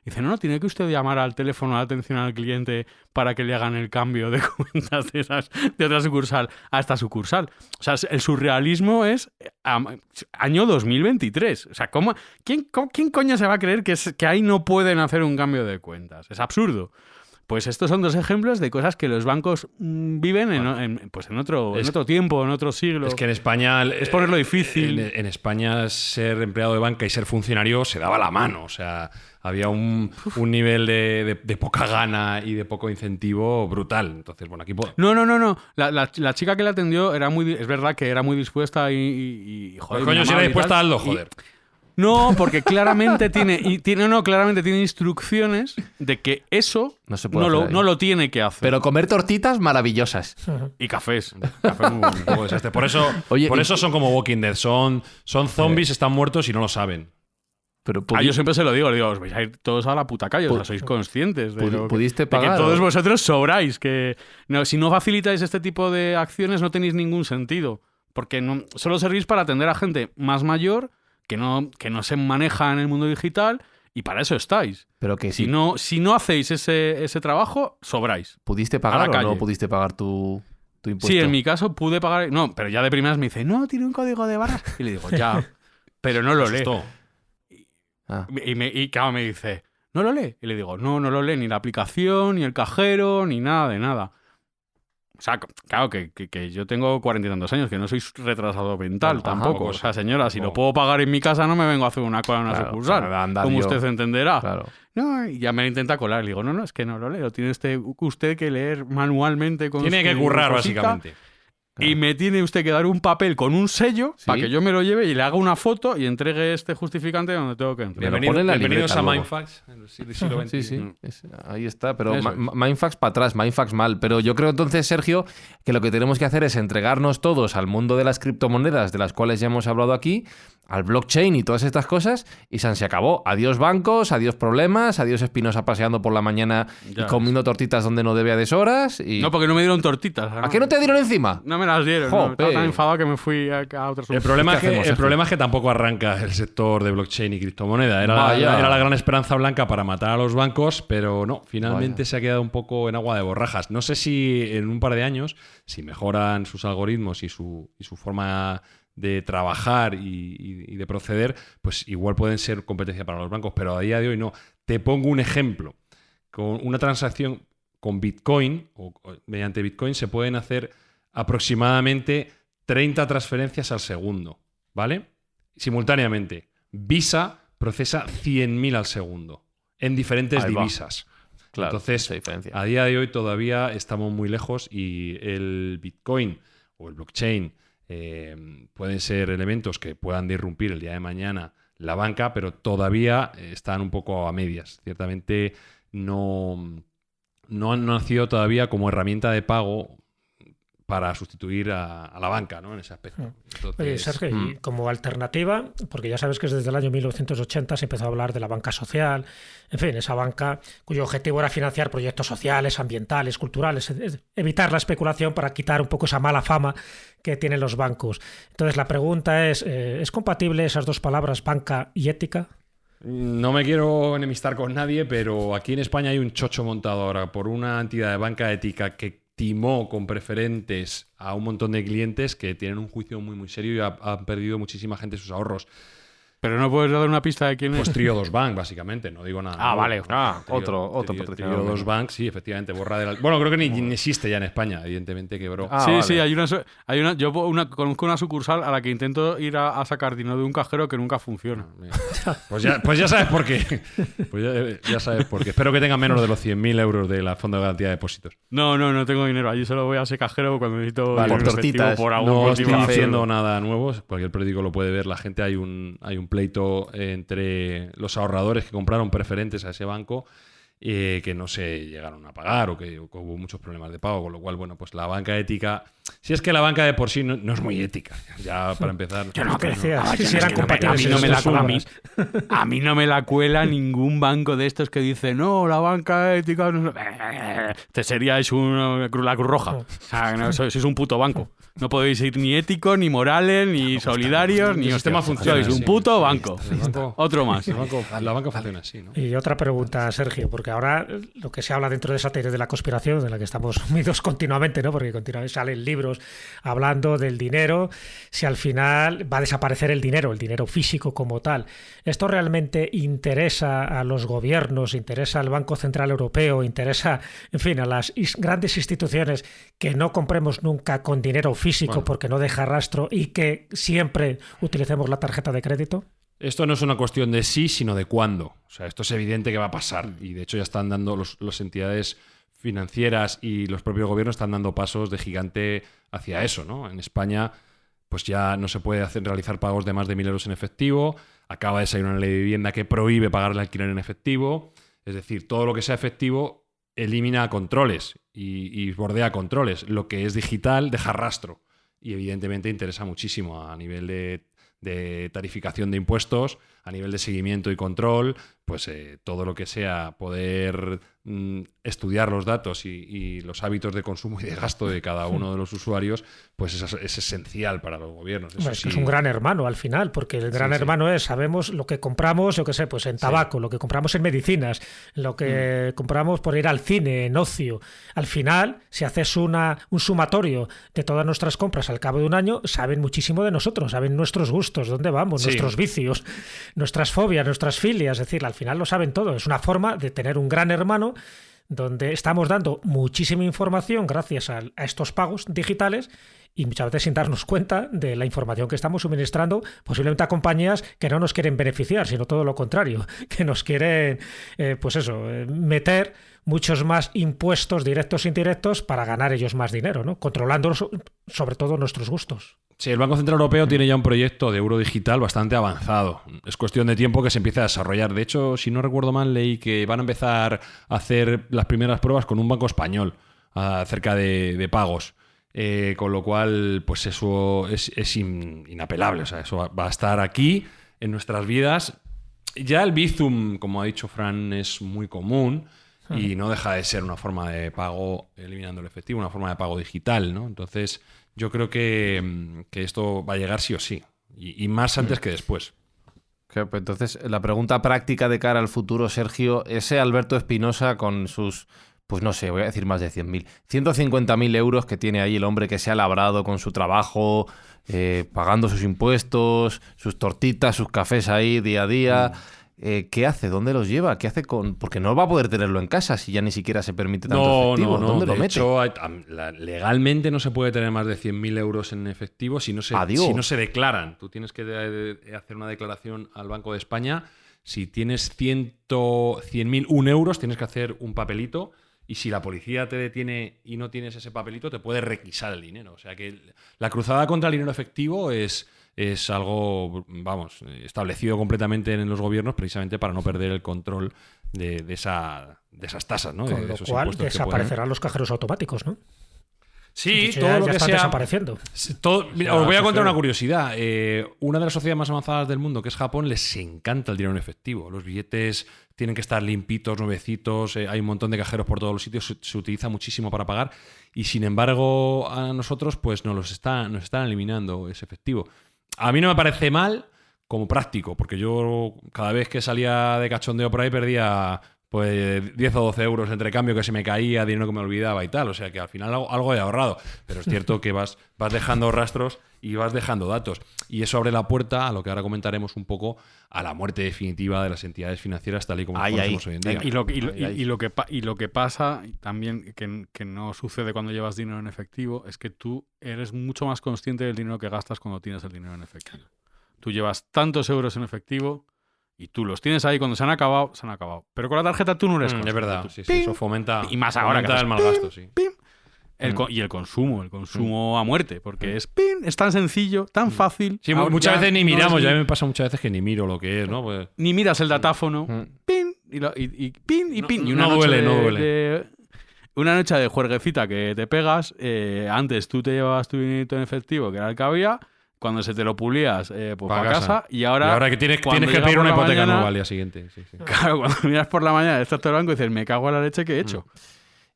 Speaker 2: Dice, no, tiene que usted llamar al teléfono de atención al cliente para que le hagan el cambio de cuentas de otra sucursal a esta sucursal. O sea, el surrealismo es año 2023. O sea, ¿quién coño se va a creer que ahí no pueden hacer un cambio de cuentas? Es absurdo. Pues estos son dos ejemplos de cosas que los bancos viven en otro tiempo, en otro siglo.
Speaker 3: Es que en España...
Speaker 2: Es ponerlo difícil.
Speaker 3: En España ser empleado de banca y ser funcionario se daba la mano. O sea, había un nivel de poca gana y de poco incentivo brutal. Entonces, bueno, aquí...
Speaker 2: No. La chica que la atendió es verdad que era muy dispuesta y joder,
Speaker 3: Pues coño,
Speaker 2: muy
Speaker 3: si era
Speaker 2: amable y
Speaker 3: dispuesta,
Speaker 2: tal.
Speaker 3: hazlo,
Speaker 2: Y-
Speaker 3: joder.
Speaker 2: No, porque claramente tiene instrucciones de que eso
Speaker 1: No se puede hacer ahí.
Speaker 2: no lo tiene que hacer.
Speaker 1: Pero comer tortitas maravillosas.
Speaker 2: Y cafés. Café muy bueno.
Speaker 3: Un poco desastre. Por eso,
Speaker 1: Oye,
Speaker 3: por
Speaker 1: y-
Speaker 3: eso son como Walking Dead. Son zombies, están muertos y no lo saben.
Speaker 1: Pero
Speaker 2: Yo siempre se lo digo, os vais a ir todos a la puta calle, o sea, sois conscientes de,
Speaker 1: ¿Pudiste
Speaker 2: de que
Speaker 1: pagar,
Speaker 2: todos
Speaker 1: o?
Speaker 2: vosotros sobráis, que si no facilitáis este tipo de acciones no tenéis ningún sentido, porque solo servís para atender a gente más mayor que no se maneja en el mundo digital y para eso estáis.
Speaker 1: Pero que
Speaker 2: Si
Speaker 1: sí.
Speaker 2: no hacéis ese trabajo, sobráis.
Speaker 1: ¿Pudiste
Speaker 2: a
Speaker 1: pagar
Speaker 2: la
Speaker 1: o no
Speaker 2: calle.
Speaker 1: pudiste pagar tu impuesto?
Speaker 2: Sí, en mi caso pude pagar. No, pero ya de primeras me dice, no, tiene un código de barras. Y le digo, ya, pero no lo lee.
Speaker 3: Asustó.
Speaker 1: Ah.
Speaker 2: Y claro, me dice, ¿no lo lee? Y le digo, no lo lee ni la aplicación, ni el cajero, ni nada de nada. O sea, claro, que yo tengo 40 y tantos años, que no soy retrasado mental
Speaker 1: Ajá,
Speaker 2: tampoco.
Speaker 3: pues,
Speaker 2: O sea, señora, si lo
Speaker 3: tampoco.
Speaker 2: puedo pagar en mi casa, no me vengo a hacer una cola en una
Speaker 1: Claro,
Speaker 2: sucursal.
Speaker 1: o sea, andar
Speaker 2: como
Speaker 1: yo.
Speaker 2: usted entenderá.
Speaker 1: Claro.
Speaker 2: No, y ya me intenta colar. Le digo, no, es que no lo leo. Tiene usted que leer manualmente con
Speaker 3: Tiene que
Speaker 2: su
Speaker 3: currar,
Speaker 2: cosita.
Speaker 3: básicamente.
Speaker 2: Y me tiene usted que dar un papel con un sello
Speaker 1: Sí.
Speaker 2: para que yo me lo lleve y le haga una foto y entregue este justificante donde tengo que entregar.
Speaker 1: Me lo pone en la
Speaker 3: Bienvenidos
Speaker 1: libreta
Speaker 3: a
Speaker 1: luego.
Speaker 3: Mindfax, en el siglo XXI.
Speaker 1: Sí. Ahí está, pero
Speaker 2: Eso es.
Speaker 1: Mindfax para atrás, Mindfax mal. Pero yo creo entonces, Sergio, que lo que tenemos que hacer es entregarnos todos al mundo de las criptomonedas, de las cuales ya hemos hablado aquí, al blockchain y todas estas cosas, y se acabó. Adiós bancos, adiós problemas, adiós Espinosa paseando por la mañana
Speaker 2: Ya
Speaker 1: y comiendo tortitas donde no debe a deshoras. Y...
Speaker 2: No, porque no me dieron tortitas.
Speaker 1: ¿A qué no te dieron encima?
Speaker 2: No me las dieron.
Speaker 1: Jope.
Speaker 2: No, estaba tan enfadado que me fui a otra
Speaker 3: El
Speaker 2: solución.
Speaker 3: problema,
Speaker 1: ¿Qué
Speaker 3: es que,
Speaker 1: hacemos,
Speaker 3: el
Speaker 1: Sergio?
Speaker 3: problema es que tampoco arranca el sector de blockchain y criptomoneda.
Speaker 1: Vaya.
Speaker 3: Era la gran esperanza blanca para matar a los bancos, pero no, finalmente
Speaker 1: Vaya.
Speaker 3: se ha quedado un poco en agua de borrajas. No sé si en un par de años, si mejoran sus algoritmos y su forma de trabajar y de proceder, pues igual pueden ser competencia para los bancos, pero a día de hoy no. Te pongo un ejemplo. Con una transacción con Bitcoin o mediante Bitcoin se pueden hacer aproximadamente 30 transferencias al segundo, ¿vale? Simultáneamente. Visa procesa 100.000 al segundo en diferentes
Speaker 1: Ahí va.
Speaker 3: divisas.
Speaker 1: Claro,
Speaker 3: Entonces,
Speaker 1: esa diferencia.
Speaker 3: a día de hoy todavía estamos muy lejos y el Bitcoin o el blockchain pueden ser elementos que puedan disrumpir el día de mañana la banca, pero todavía están un poco a medias. Ciertamente no han nacido todavía como herramienta de pago para sustituir a la banca, ¿no? En ese aspecto. Entonces,
Speaker 4: Oye, Sergio, y como alternativa, porque ya sabes que desde el año 1980 se empezó a hablar de la banca social, en fin, esa banca cuyo objetivo era financiar proyectos sociales, ambientales, culturales, evitar la especulación para quitar un poco esa mala fama que tienen los bancos. Entonces la pregunta ¿es compatible esas dos palabras, banca y ética?
Speaker 3: no me quiero enemistar con nadie, pero aquí en España hay un chocho montado ahora por una entidad de banca ética que timó con preferentes a un montón de clientes que tienen un juicio muy muy serio y han perdido muchísima gente sus ahorros.
Speaker 2: Pero no puedes dar una pista de quién es.
Speaker 3: Pues Trio2 Bank, básicamente, no digo nada.
Speaker 2: Ah,
Speaker 3: nuevo.
Speaker 2: vale.
Speaker 1: Otro patrocinador.
Speaker 3: Trio2 Bank, sí, efectivamente, borra de la... Bueno, creo que ni existe ya en España, evidentemente quebró.
Speaker 1: Ah,
Speaker 2: Sí,
Speaker 1: vale.
Speaker 2: sí, yo conozco una sucursal a la que intento ir a sacar dinero de un cajero que nunca funciona.
Speaker 3: Pues ya sabes por qué. Pues ya sabes por qué. Espero que tengan menos de los 100.000 euros de la Fondo de Garantía de Depósitos.
Speaker 2: No tengo dinero. Allí solo voy a ese cajero cuando necesito
Speaker 1: Vale,
Speaker 2: dinero
Speaker 1: por
Speaker 2: efectivo
Speaker 1: tortitas.
Speaker 2: por algún
Speaker 3: No
Speaker 2: motivo.
Speaker 3: estoy
Speaker 1: café.
Speaker 3: diciendo nada nuevo. Cualquier periódico lo puede ver. La gente hay un pleito entre los ahorradores que compraron preferentes a ese banco que no se llegaron a pagar o que hubo muchos problemas de pago. Con lo cual, bueno, pues la banca ética... Si es que la banca de por sí no es muy ética. Ya para empezar...
Speaker 2: Yo no creo.
Speaker 4: Decías,
Speaker 2: Yo
Speaker 4: si eran compatibles
Speaker 2: a mí no me
Speaker 4: esas
Speaker 2: la
Speaker 4: dos
Speaker 2: cuela a mí no me la cuela ningún banco de estos que dice no, la banca ética no sé". Este sería la Cruz Roja. O sea, no, sois un puto banco. No podéis ir ni éticos, ni morales, ni solidarios, ni
Speaker 3: el sistema
Speaker 2: hostias.
Speaker 3: funciona
Speaker 2: Sois un
Speaker 3: así.
Speaker 2: puto banco.
Speaker 3: El banco-
Speaker 2: Otro más.
Speaker 3: La banca funciona así, ¿no?
Speaker 4: Y otra pregunta, Sergio, porque ahora lo que se habla dentro de esa teoría de la conspiración, de la que estamos unidos continuamente, ¿no? Porque continuamente salen libros hablando del dinero, si al final va a desaparecer el dinero físico como tal. ¿Esto realmente interesa a los gobiernos, interesa al Banco Central Europeo, interesa, en fin, a las grandes instituciones que no compremos nunca con dinero físico
Speaker 3: Bueno.
Speaker 4: porque no deja rastro y que siempre utilicemos la tarjeta de crédito?
Speaker 3: Esto no es una cuestión de sí, sino de cuándo. O sea, esto es evidente que va a pasar. Y de hecho ya están dando las entidades financieras y los propios gobiernos están dando pasos de gigante hacia eso, ¿no? En España, pues ya no se puede realizar pagos de más de 1.000 euros en efectivo. Acaba de salir una ley de vivienda que prohíbe pagar el alquiler en efectivo. Es decir, todo lo que sea efectivo elimina controles y bordea controles. Lo que es digital deja rastro. Y evidentemente interesa muchísimo a nivel de tarificación de impuestos, a nivel de seguimiento y control, pues todo lo que sea poder estudiar los datos y los hábitos de consumo y de gasto de cada uno de los usuarios, pues es esencial para los gobiernos. Eso
Speaker 4: Bueno, es que
Speaker 3: sí.
Speaker 4: es un gran hermano al final, porque el gran
Speaker 3: Sí.
Speaker 4: hermano es, sabemos lo que compramos, yo qué sé, pues en tabaco, lo que compramos en medicinas, lo que compramos por ir al cine, en ocio. Al final, si haces un sumatorio de todas nuestras compras al cabo de un año, saben muchísimo de nosotros, saben nuestros gustos, dónde vamos,
Speaker 3: Sí.
Speaker 4: nuestros vicios, nuestras fobias, nuestras filias, es decir, al final lo saben todo. Es una forma de tener un gran hermano donde estamos dando muchísima información gracias a estos pagos digitales y muchas veces sin darnos cuenta de la información que estamos suministrando posiblemente a compañías que no nos quieren beneficiar, sino todo lo contrario, que nos quieren, meter muchos más impuestos directos e indirectos para ganar ellos más dinero, ¿no? Controlando sobre todo nuestros gustos.
Speaker 3: Sí, el Banco Central Europeo tiene ya un proyecto de euro digital bastante avanzado. Es cuestión de tiempo que se empiece a desarrollar. De hecho, si no recuerdo mal, leí que van a empezar a hacer las primeras pruebas con un banco español acerca de pagos. Con lo cual, pues eso es inapelable. O sea, eso va a estar aquí en nuestras vidas. Ya el Bizum, como ha dicho Fran, es muy común y no deja de ser una forma de pago, eliminando el efectivo, una forma de pago digital, ¿no? Entonces, yo creo que esto va a llegar sí o sí. Y más antes que después.
Speaker 1: Pues entonces, la pregunta práctica de cara al futuro, Sergio, ese Alberto Espinosa con sus, pues no sé, voy a decir más de 100.000, 150.000 euros que tiene ahí el hombre que se ha labrado con su trabajo, pagando sus impuestos, sus tortitas, sus cafés ahí día a día. ¿Qué hace? ¿Dónde los lleva? ¿Qué hace con...? Porque no va a poder tenerlo en casa si ya ni siquiera se permite tanto efectivo. ¿Dónde lo mete?
Speaker 3: De hecho, legalmente no se puede tener más de 100.000 euros en efectivo si no se declaran. Tú tienes que hacer una declaración al Banco de España. Si tienes 100.001 euros, tienes que hacer un papelito. Y si la policía te detiene y no tienes ese papelito, te puede requisar el dinero. O sea que la cruzada contra el dinero efectivo es algo, vamos, establecido completamente en los gobiernos precisamente para no perder el control de esas tasas, ¿no?
Speaker 4: Con lo cual desaparecerán los cajeros automáticos, ¿no?
Speaker 3: Sí, todo lo que
Speaker 4: está
Speaker 3: sea
Speaker 4: desapareciendo.
Speaker 3: Mira, os voy a contar una curiosidad. Una de las sociedades más avanzadas del mundo, que es Japón, les encanta el dinero en efectivo. Los billetes tienen que estar limpitos, nuevecitos. Hay un montón de cajeros por todos los sitios. Se utiliza muchísimo para pagar. Y sin embargo, nos están eliminando ese efectivo. A mí no me parece mal como práctico, porque yo cada vez que salía de cachondeo por ahí perdía pues 10 o 12 euros entre cambio que se me caía, dinero que me olvidaba y tal. O sea que al final algo he ahorrado. Pero es cierto que vas dejando rastros y vas dejando datos. Y eso abre la puerta a lo que ahora comentaremos un poco, a la muerte definitiva de las entidades financieras tal y como conocemos hoy en día.
Speaker 2: Y lo que pasa también, que no sucede cuando llevas dinero en efectivo, es que tú eres mucho más consciente del dinero que gastas cuando tienes el dinero en efectivo. Tú llevas tantos euros en efectivo y tú los tienes ahí, cuando se han acabado, se han acabado. Pero con la tarjeta tú no eres consciente.
Speaker 3: Es verdad, sí, eso fomenta,
Speaker 2: y más ahora que
Speaker 3: el mal gasto, sí.
Speaker 2: Y el consumo a muerte, porque es tan sencillo, tan fácil.
Speaker 3: Sí, muchas veces ni miramos, ya me pasa muchas veces que ni miro lo que es, ¿no? Pues...
Speaker 2: Ni miras el datáfono, pin, y pin, y pin. Y
Speaker 3: no duele.
Speaker 2: Una noche de juerguecita que te pegas, antes tú te llevabas tu dinero en efectivo, que era el que había, cuando se te lo pulías, pues para casa, y ahora
Speaker 3: que tienes que pedir una hipoteca nueva al día siguiente. Sí.
Speaker 2: Claro, cuando miras por la mañana, estás todo el banco y dices, me cago en la leche que he hecho.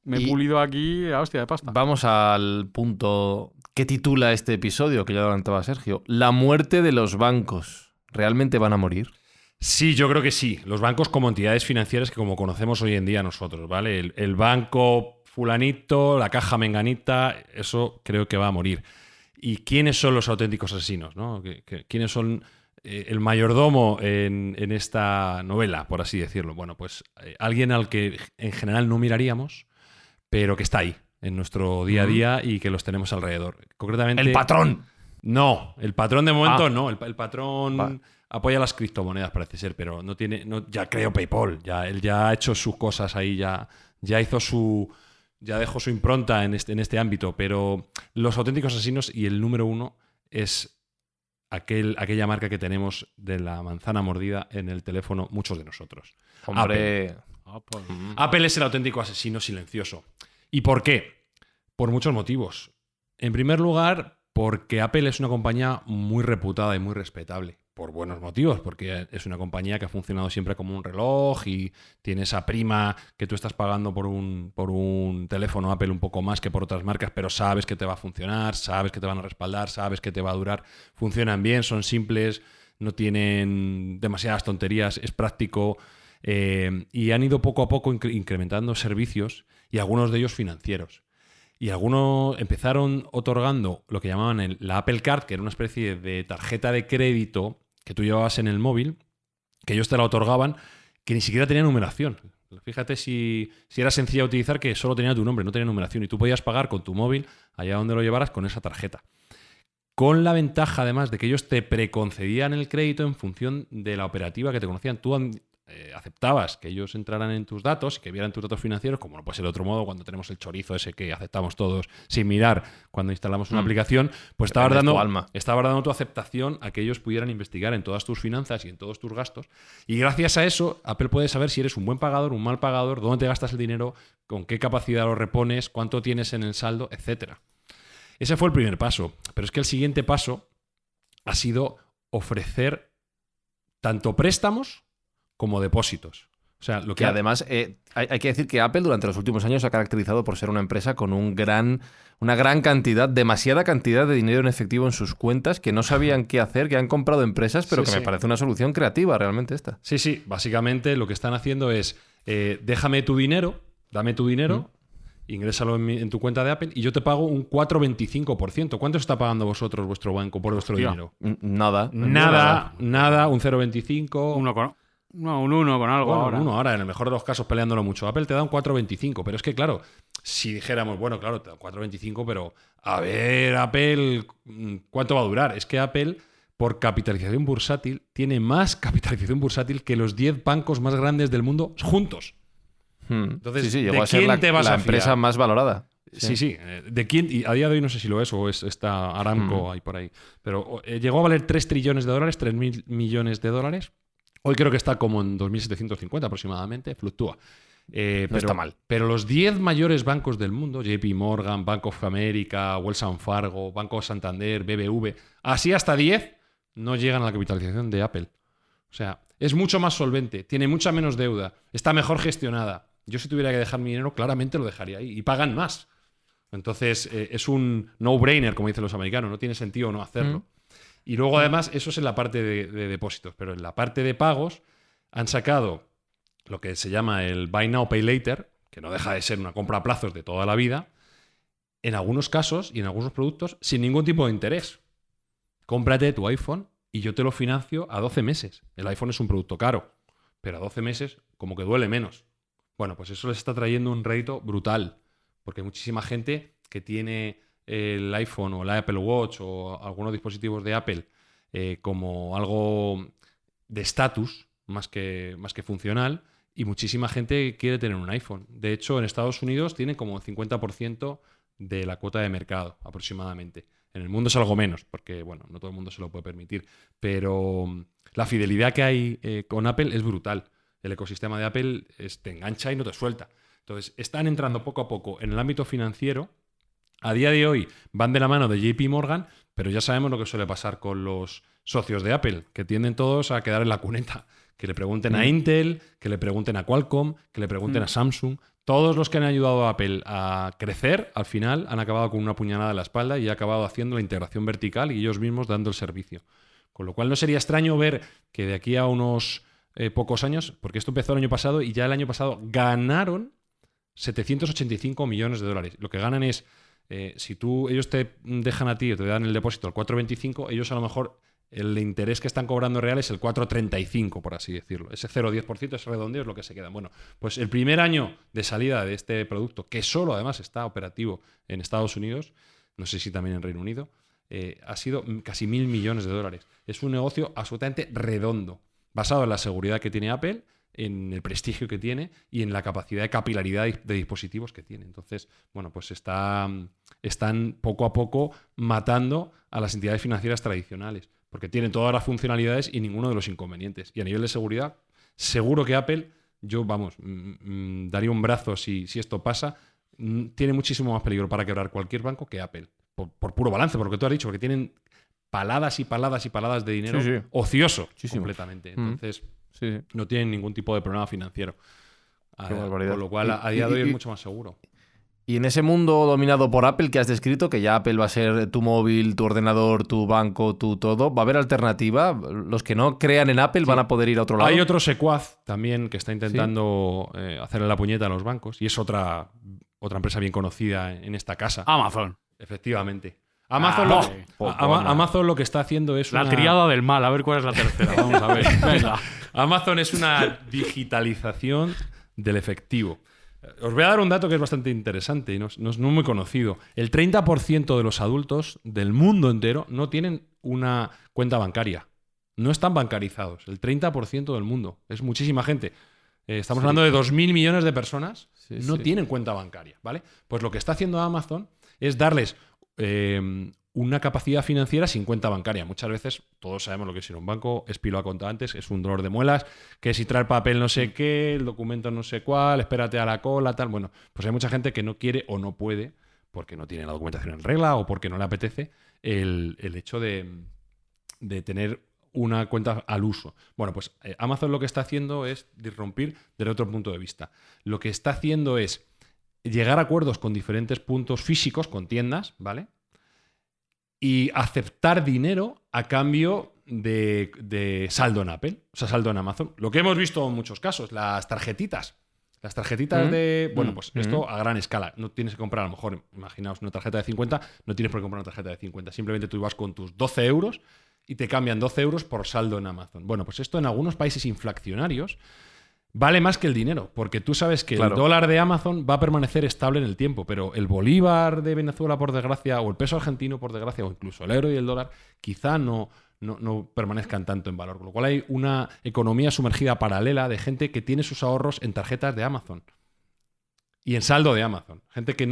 Speaker 2: Me he pulido aquí la hostia de pasta.
Speaker 1: Vamos al punto que titula este episodio, que ya adelantaba Sergio. La muerte de los bancos. ¿Realmente van a morir?
Speaker 3: Sí, yo creo que sí. Los bancos como entidades financieras que como conocemos hoy en día nosotros, ¿vale? El banco fulanito, la caja menganita, eso creo que va a morir. ¿Y quiénes son los auténticos asesinos, ¿no? ¿Quiénes son el mayordomo en esta novela, por así decirlo? Bueno, pues alguien al que en general no miraríamos, pero que está ahí, en nuestro día a día y que los tenemos alrededor. Concretamente...
Speaker 1: ¡El patrón!
Speaker 3: No, el patrón de momento no. El patrón apoya las criptomonedas, parece ser, pero no tiene... ya creo PayPal, él ya ha hecho sus cosas ahí, ya hizo ya dejó su impronta en este ámbito, pero los auténticos asesinos y el número uno es aquella marca que tenemos de la manzana mordida en el teléfono, muchos de nosotros.
Speaker 1: Hombre...
Speaker 3: Apple es el auténtico asesino silencioso. ¿Y por qué? Por muchos motivos. En primer lugar, porque Apple es una compañía muy reputada y muy respetable. Por buenos motivos, porque es una compañía que ha funcionado siempre como un reloj y tiene esa prima que tú estás pagando por un teléfono Apple un poco más que por otras marcas, pero sabes que te va a funcionar, sabes que te van a respaldar, sabes que te va a durar. Funcionan bien, son simples, no tienen demasiadas tonterías, es práctico. Y han ido poco a poco incrementando servicios y algunos de ellos financieros. Y algunos empezaron otorgando lo que llamaban la Apple Card, que era una especie de tarjeta de crédito que tú llevabas en el móvil, que ellos te la otorgaban, que ni siquiera tenía numeración. Fíjate si era sencilla de utilizar, que solo tenía tu nombre, no tenía numeración, y tú podías pagar con tu móvil allá donde lo llevaras con esa tarjeta. Con la ventaja, además, de que ellos te preconcedían el crédito en función de la operativa que te conocían. Tú aceptabas que ellos entraran en tus datos y que vieran tus datos financieros, como no puede ser de otro modo cuando tenemos el chorizo ese que aceptamos todos sin mirar cuando instalamos una aplicación, pues estabas dando tu aceptación a que ellos pudieran investigar en todas tus finanzas y en todos tus gastos. Y gracias a eso, Apple puede saber si eres un buen pagador, un mal pagador, dónde te gastas el dinero, con qué capacidad lo repones, cuánto tienes en el saldo, etcétera. Ese fue el primer paso. Pero es que el siguiente paso ha sido ofrecer tanto préstamos como depósitos. O sea, lo que
Speaker 1: además hay que decir que Apple durante los últimos años se ha caracterizado por ser una empresa con una gran cantidad, demasiada cantidad de dinero en efectivo en sus cuentas, que no sabían qué hacer, que han comprado empresas, pero me parece una solución creativa realmente esta.
Speaker 3: Sí. Básicamente lo que están haciendo es dame tu dinero, ingrésalo en tu cuenta de Apple y yo te pago un 4,25%. ¿Cuánto está pagando vosotros vuestro banco por vuestro dinero?
Speaker 1: Nada, un
Speaker 3: 0,25%.
Speaker 2: Un 1 con algo.
Speaker 3: Bueno,
Speaker 2: ahora.
Speaker 3: Un 1 ahora, en el mejor de los casos peleándolo mucho. Apple te da un 4,25, pero es que claro, si dijéramos, bueno, claro, te da un 4,25, pero a ver, Apple, ¿cuánto va a durar? Es que Apple, por capitalización bursátil, tiene más capitalización bursátil que los 10 bancos más grandes del mundo juntos. Entonces,
Speaker 1: llegó a ser la empresa más valorada.
Speaker 3: Sí. ¿De quién? Y a día de hoy no sé si lo es o está Aramco ahí por ahí. Pero llegó a valer 3 trillones de dólares, 3.000 millones de dólares. Hoy creo que está como en 2.750 aproximadamente, fluctúa.
Speaker 1: No está mal.
Speaker 3: Pero los 10 mayores bancos del mundo, JP Morgan, Bank of America, Wells Fargo, Banco Santander, BBV, así hasta 10, no llegan a la capitalización de Apple. O sea, es mucho más solvente, tiene mucha menos deuda, está mejor gestionada. Yo si tuviera que dejar mi dinero, claramente lo dejaría ahí. Y pagan más. Entonces, es un no-brainer, como dicen los americanos. No tiene sentido no hacerlo. Y luego, además, eso es en la parte de depósitos. Pero en la parte de pagos han sacado lo que se llama el Buy Now, Pay Later, que no deja de ser una compra a plazos de toda la vida, en algunos casos y en algunos productos sin ningún tipo de interés. Cómprate tu iPhone y yo te lo financio a 12 meses. El iPhone es un producto caro, pero a 12 meses como que duele menos. Bueno, pues eso les está trayendo un rédito brutal, porque hay muchísima gente que tiene el iPhone o la Apple Watch o algunos dispositivos de Apple como algo de estatus más que funcional, y muchísima gente quiere tener un iPhone. De hecho, en Estados Unidos tiene como el 50% de la cuota de mercado aproximadamente. En el mundo es algo menos, porque bueno, no todo el mundo se lo puede permitir, pero la fidelidad que hay con Apple es brutal. El ecosistema de Apple te engancha y no te suelta. Entonces, están entrando poco a poco en el ámbito financiero. A día de hoy van de la mano de JP Morgan, pero ya sabemos lo que suele pasar con los socios de Apple, que tienden todos a quedar en la cuneta. Que le pregunten a Intel, que le pregunten a Qualcomm, que le pregunten a Samsung. Todos los que han ayudado a Apple a crecer, al final han acabado con una puñalada en la espalda y han acabado haciendo la integración vertical y ellos mismos dando el servicio. Con lo cual no sería extraño ver que de aquí a unos pocos años, porque esto empezó el año pasado y ya el año pasado ganaron 785 millones de dólares. Lo que ganan es, si ellos te dejan a ti o te dan el depósito al 4,25, ellos a lo mejor el interés que están cobrando real es el 4,35, por así decirlo. Ese 0,10%, ese redondeo es lo que se queda. Bueno, pues el primer año de salida de este producto, que solo además está operativo en Estados Unidos, no sé si también en Reino Unido, ha sido casi 1.000 millones de dólares. Es un negocio absolutamente redondo, basado en la seguridad que tiene Apple, en el prestigio que tiene y en la capacidad de capilaridad de dispositivos que tiene. Entonces, bueno, pues están poco a poco matando a las entidades financieras tradicionales, porque tienen todas las funcionalidades y ninguno de los inconvenientes. Y a nivel de seguridad, seguro que Apple, daría un brazo si esto pasa, tiene muchísimo más peligro para quebrar cualquier banco que Apple, por puro balance, por lo que tú has dicho, porque tienen paladas y paladas y paladas de dinero ocioso completamente. Entonces, no tienen ningún tipo de problema financiero. Con lo cual, a día de hoy es mucho más seguro.
Speaker 1: Y en ese mundo dominado por Apple que has descrito, que ya Apple va a ser tu móvil, tu ordenador, tu banco, tu todo, ¿va a haber alternativa? ¿Los que no crean en Apple van a poder ir a otro lado?
Speaker 3: Hay otro secuaz también que está intentando hacerle la puñeta a los bancos, y es otra empresa bien conocida en esta casa.
Speaker 2: Amazon.
Speaker 3: Efectivamente. Amazon lo que está haciendo es
Speaker 2: la triada del mal. A ver cuál es la tercera. Vamos a ver. Venga.
Speaker 3: Amazon es una digitalización del efectivo. Os voy a dar un dato que es bastante interesante y no es muy conocido. El 30% de los adultos del mundo entero no tienen una cuenta bancaria. No están bancarizados. El 30% del mundo. Es muchísima gente. Estamos hablando de 2.000 millones de personas no tienen cuenta bancaria, ¿vale? Pues lo que está haciendo Amazon es darles una capacidad financiera sin cuenta bancaria. Muchas veces todos sabemos lo que es ir a un banco, es pilo a contantes, es un dolor de muelas, que si trae el papel no sé qué, el documento no sé cuál, espérate a la cola, tal. Bueno, pues hay mucha gente que no quiere o no puede, porque no tiene la documentación en regla o porque no le apetece, el hecho de tener una cuenta al uso. Bueno, pues Amazon lo que está haciendo es disrumpir desde otro punto de vista. Lo que está haciendo es llegar a acuerdos con diferentes puntos físicos, con tiendas, ¿vale? Y aceptar dinero a cambio de saldo en Apple, o sea, saldo en Amazon. Lo que hemos visto en muchos casos, las tarjetitas. Las tarjetitas de... Bueno, pues esto a gran escala. No tienes que comprar, a lo mejor, imaginaos una tarjeta de 50, no tienes por qué comprar una tarjeta de 50. Simplemente tú vas con tus 12 euros y te cambian 12 euros por saldo en Amazon. Bueno, pues esto en algunos países inflacionarios vale más que el dinero, porque tú sabes que el dólar de Amazon va a permanecer estable en el tiempo, pero el bolívar de Venezuela, por desgracia, o el peso argentino, por desgracia, o incluso el euro y el dólar, quizá no permanezcan tanto en valor. Con lo cual hay una economía sumergida paralela de gente que tiene sus ahorros en tarjetas de Amazon y en saldo de Amazon. Gente que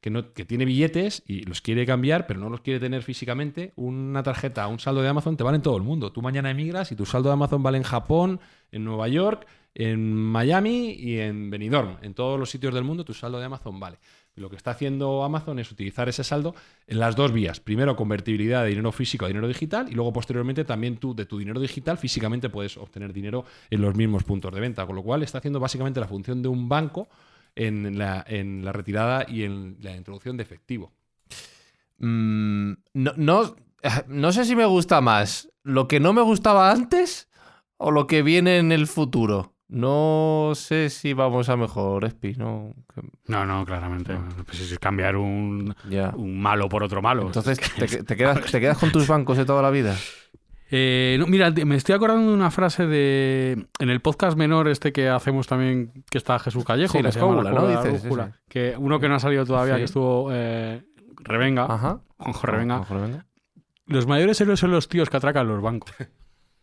Speaker 3: que tiene billetes y los quiere cambiar, pero no los quiere tener físicamente. Una tarjeta, un saldo de Amazon te vale en todo el mundo. Tú mañana emigras y tu saldo de Amazon vale en Japón, en Nueva York, en Miami y en Benidorm. En todos los sitios del mundo tu saldo de Amazon vale. Lo que está haciendo Amazon es utilizar ese saldo en las dos vías. Primero, convertibilidad de dinero físico a dinero digital, y luego, posteriormente, también tú de tu dinero digital físicamente puedes obtener dinero en los mismos puntos de venta. Con lo cual está haciendo básicamente la función de un banco en la retirada y en la introducción de efectivo.
Speaker 1: No sé si me gusta más lo que no me gustaba antes o lo que viene en el futuro. No sé si vamos a mejor, Espi, ¿no?
Speaker 2: No, claramente. Pues es cambiar un malo por otro malo.
Speaker 1: Entonces, ¿te quedas con tus bancos de toda la vida?
Speaker 2: No, mira, me estoy acordando de una frase en el podcast menor que hacemos también, que está Jesús Callejo.
Speaker 1: Sí, la escóbula, ¿no? Dices,
Speaker 2: que uno que no ha salido todavía, que estuvo Revenga,
Speaker 1: Ajá.
Speaker 2: Juanjo Revenga. Los mayores héroes son los tíos que atracan los bancos.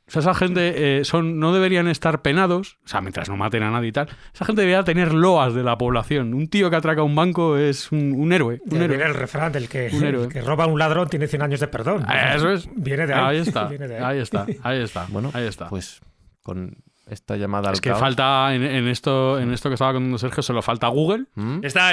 Speaker 2: O sea, esa gente no deberían estar penados, o sea, mientras no maten a nadie y tal. Esa gente debería tener loas de la población. Un tío que atraca un banco es un héroe. Un héroe.
Speaker 4: Viene el refrán del que roba a un ladrón tiene 100 años de perdón.
Speaker 2: Eso es.
Speaker 4: Viene de ahí.
Speaker 2: Ahí está.
Speaker 1: Bueno,
Speaker 2: ahí está.
Speaker 1: Pues con esta llamada al
Speaker 2: Es que
Speaker 1: caos.
Speaker 2: falta en esto que estaba contando Sergio, solo falta Google.
Speaker 3: Está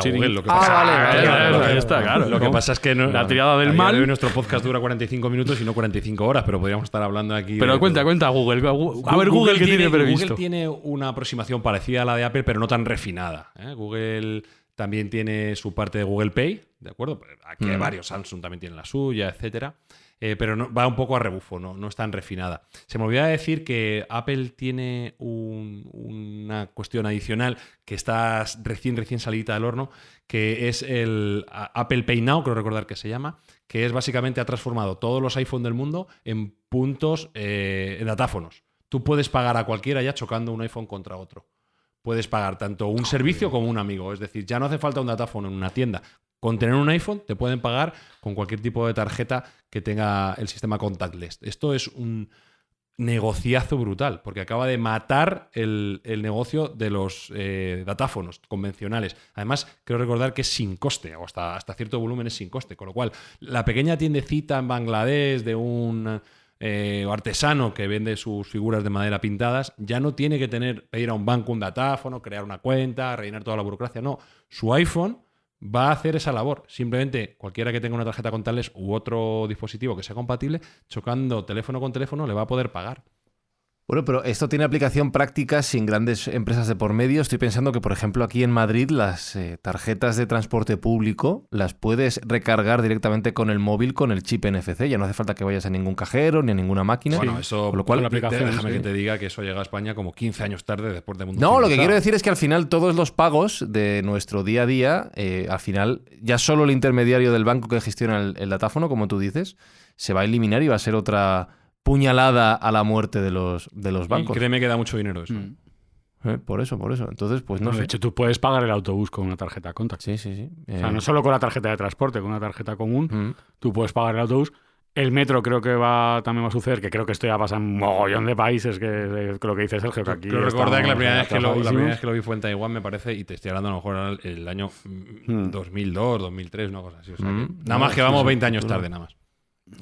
Speaker 3: Google. Lo que
Speaker 1: Ah,
Speaker 3: pasa,
Speaker 1: vale.
Speaker 2: Ahí está, claro.
Speaker 3: Lo que pasa es que
Speaker 2: la triada del mal.
Speaker 3: Hoy nuestro podcast dura 45 minutos y no 45 horas, pero podríamos estar hablando aquí.
Speaker 2: Pero cuenta Google. A ver, Google, ¿qué tiene previsto?
Speaker 3: Google tiene una aproximación parecida a la de Apple, pero no tan refinada. Google también tiene su parte de Google Pay, ¿de acuerdo? Aquí hay varios, Samsung también tiene la suya, etcétera. Pero va un poco a rebufo, no es tan refinada. Se me olvidaba decir que Apple tiene una cuestión adicional que está recién salidita del horno, que es el Apple Pay Now, creo recordar que se llama, que es básicamente ha transformado todos los iPhone del mundo en puntos, en datáfonos. Tú puedes pagar a cualquiera ya chocando un iPhone contra otro. Puedes pagar tanto un servicio como un amigo. Es decir, ya no hace falta un datáfono en una tienda. Con tener un iPhone te pueden pagar con cualquier tipo de tarjeta que tenga el sistema contactless. Esto es un negociazo brutal, porque acaba de matar el negocio de los datáfonos convencionales. Además, quiero recordar que es sin coste, o hasta cierto volumen es sin coste. Con lo cual, la pequeña tiendecita en Bangladesh de un artesano que vende sus figuras de madera pintadas ya no tiene que pedir a un banco un datáfono, crear una cuenta, rellenar toda la burocracia. No, su iPhone va a hacer esa labor. Simplemente cualquiera que tenga una tarjeta contactless u otro dispositivo que sea compatible, chocando teléfono con teléfono, le va a poder pagar.
Speaker 1: Bueno, pero esto tiene aplicación práctica sin grandes empresas de por medio. Estoy pensando que, por ejemplo, aquí en Madrid las tarjetas de transporte público las puedes recargar directamente con el móvil con el chip NFC. Ya no hace falta que vayas a ningún cajero ni a ninguna máquina.
Speaker 3: Bueno, eso,
Speaker 1: con lo cual,
Speaker 2: la aplicación,
Speaker 3: déjame que te diga que eso llega a España como 15 años tarde después de mundo.
Speaker 1: No, lo que quiero decir es que al final todos los pagos de nuestro día a día, al final ya solo el intermediario del banco que gestiona el datáfono, como tú dices, se va a eliminar y va a ser otra puñalada a la muerte de los bancos.
Speaker 3: Y créeme que da mucho dinero eso.
Speaker 1: Por eso. Entonces, pues no
Speaker 2: De
Speaker 1: sé.
Speaker 2: hecho, tú puedes pagar el autobús con una tarjeta Contact.
Speaker 1: Sí.
Speaker 2: O sea, no solo con la tarjeta de transporte, con una tarjeta común, tú puedes pagar el autobús. El metro creo que también va a suceder, que creo que esto ya pasa en un mogollón de países, que creo que dice Sergio, que aquí
Speaker 3: Pero recordad que la primera vez
Speaker 2: atrasadísimos.
Speaker 3: que lo vi fue en Taiwán, me parece, y te estoy hablando a lo mejor el año 2002, 2003, una cosa así. O sea, nada más que vamos 20 años tarde, nada más.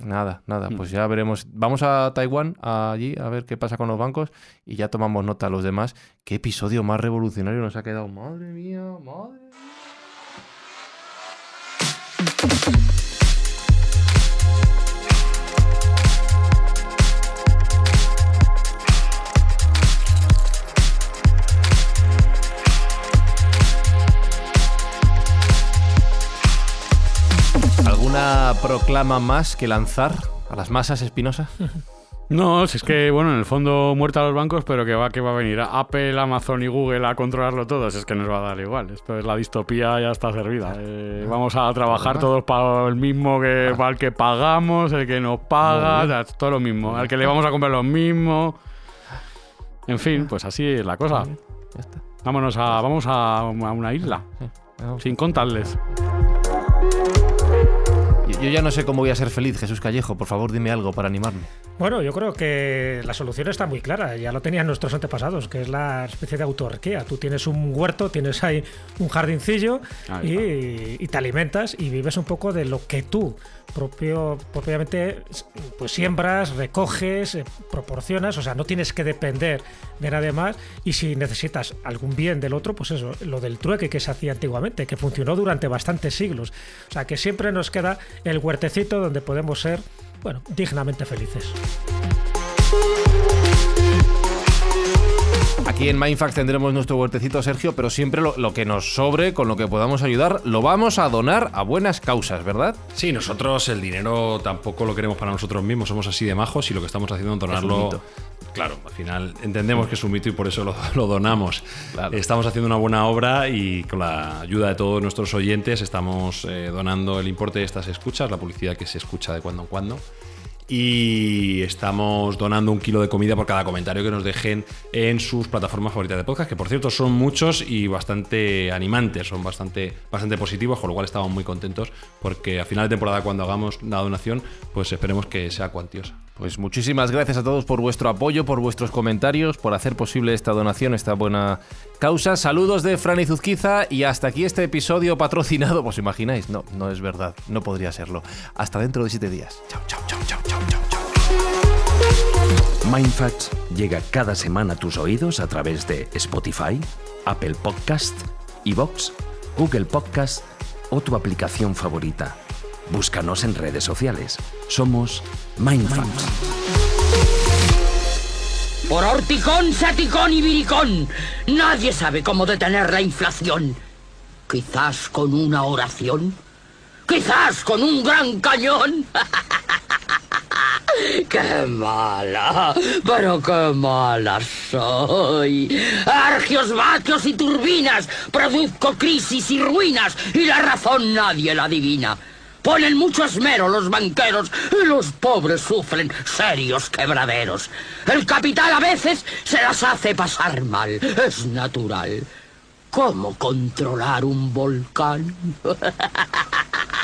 Speaker 1: Nada, pues ya veremos. Vamos a Taiwán, allí, a ver qué pasa con los bancos y ya tomamos nota a los demás. ¿Qué episodio más revolucionario nos ha quedado? Madre mía. ¿Alguna proclama más que lanzar a las masas, Espinosa?
Speaker 2: No, si es que, bueno, en el fondo muerta a los bancos, pero que va a venir Apple, Amazon y Google a controlarlo todo, si es que nos va a dar igual. Esto es la distopía, ya está servida. Vamos a trabajar todos para el mismo, para el que pagamos, el que nos paga, o sea, todo lo mismo. Al que le vamos a comprar lo mismo. En fin, pues así es la cosa.
Speaker 1: Ya está.
Speaker 2: Vamos a una isla, sin contarles.
Speaker 1: Yo ya no sé cómo voy a ser feliz, Jesús Callejo. Por favor, dime algo para animarme.
Speaker 4: Bueno, yo creo que la solución está muy clara. Ya lo tenían nuestros antepasados, que es la especie de autarquía. Tú tienes un huerto, tienes ahí un jardincillo y te alimentas y vives un poco de lo que tú propiamente pues siembras, recoges, proporcionas. O sea, no tienes que depender de nadie más. Y si necesitas algún bien del otro, pues eso, lo del trueque que se hacía antiguamente, que funcionó durante bastantes siglos. O sea, que siempre nos queda el huertecito donde podemos ser, bueno, dignamente felices.
Speaker 1: Aquí en Mindfact tendremos nuestro huertecito, Sergio, pero siempre lo que nos sobre, con lo que podamos ayudar, lo vamos a donar a buenas causas, ¿verdad?
Speaker 3: Sí, nosotros el dinero tampoco lo queremos para nosotros mismos, somos así de majos y lo que estamos haciendo es donarlo.
Speaker 1: Es un mito.
Speaker 3: Claro, al final entendemos que es un mito y por eso lo donamos.
Speaker 1: Claro.
Speaker 3: Estamos haciendo una buena obra y con la ayuda de todos nuestros oyentes estamos donando el importe de estas escuchas, la publicidad que se escucha de cuando en cuando. Y estamos donando 1 kilo de comida por cada comentario que nos dejen en sus plataformas favoritas de podcast, que por cierto son muchos y bastante animantes, son bastante positivos, con lo cual estamos muy contentos porque a final de temporada, cuando hagamos la donación, pues esperemos que sea cuantiosa.
Speaker 1: Pues muchísimas gracias a todos por vuestro apoyo, por vuestros comentarios, por hacer posible esta donación, esta buena causa. Saludos de Fran Izuzquiza y hasta aquí este episodio patrocinado. ¿Os imagináis? No es verdad, no podría serlo. Hasta dentro de 7 días. Chao.
Speaker 5: Mindfacts llega cada semana a tus oídos a través de Spotify, Apple Podcast, iVoox, Google Podcast o tu aplicación favorita. Búscanos en redes sociales. Somos Mindfacts.
Speaker 6: Por horticón, saticón y viricón, nadie sabe cómo detener la inflación. Quizás con una oración, quizás con un gran cañón. ¡Qué mala! ¡Pero qué mala soy! Argios, vatios y turbinas, produzco crisis y ruinas, y la razón nadie la adivina. Ponen mucho esmero los banqueros y los pobres sufren serios quebraderos. El capital a veces se las hace pasar mal, es natural. ¿Cómo controlar un volcán?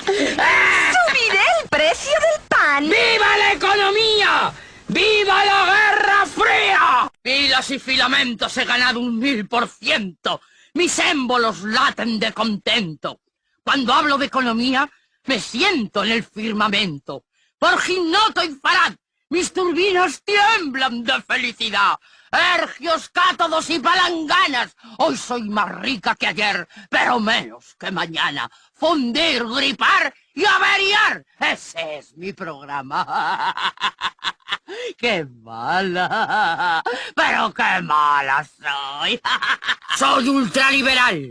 Speaker 7: ¡Subiré el precio del pan!
Speaker 6: ¡Viva la economía! ¡Viva la Guerra Fría! Pilas y filamentos he ganado 1000%. Mis émbolos laten de contento. Cuando hablo de economía, me siento en el firmamento. Por Gimnoto y Farad, mis turbinas tiemblan de felicidad. Ergios, cátodos y palanganas, hoy soy más rica que ayer, pero menos que mañana. Fundir, gripar y averiar, ese es mi programa. ¡Qué mala! ¡Pero qué mala soy! ¡Soy ultraliberal!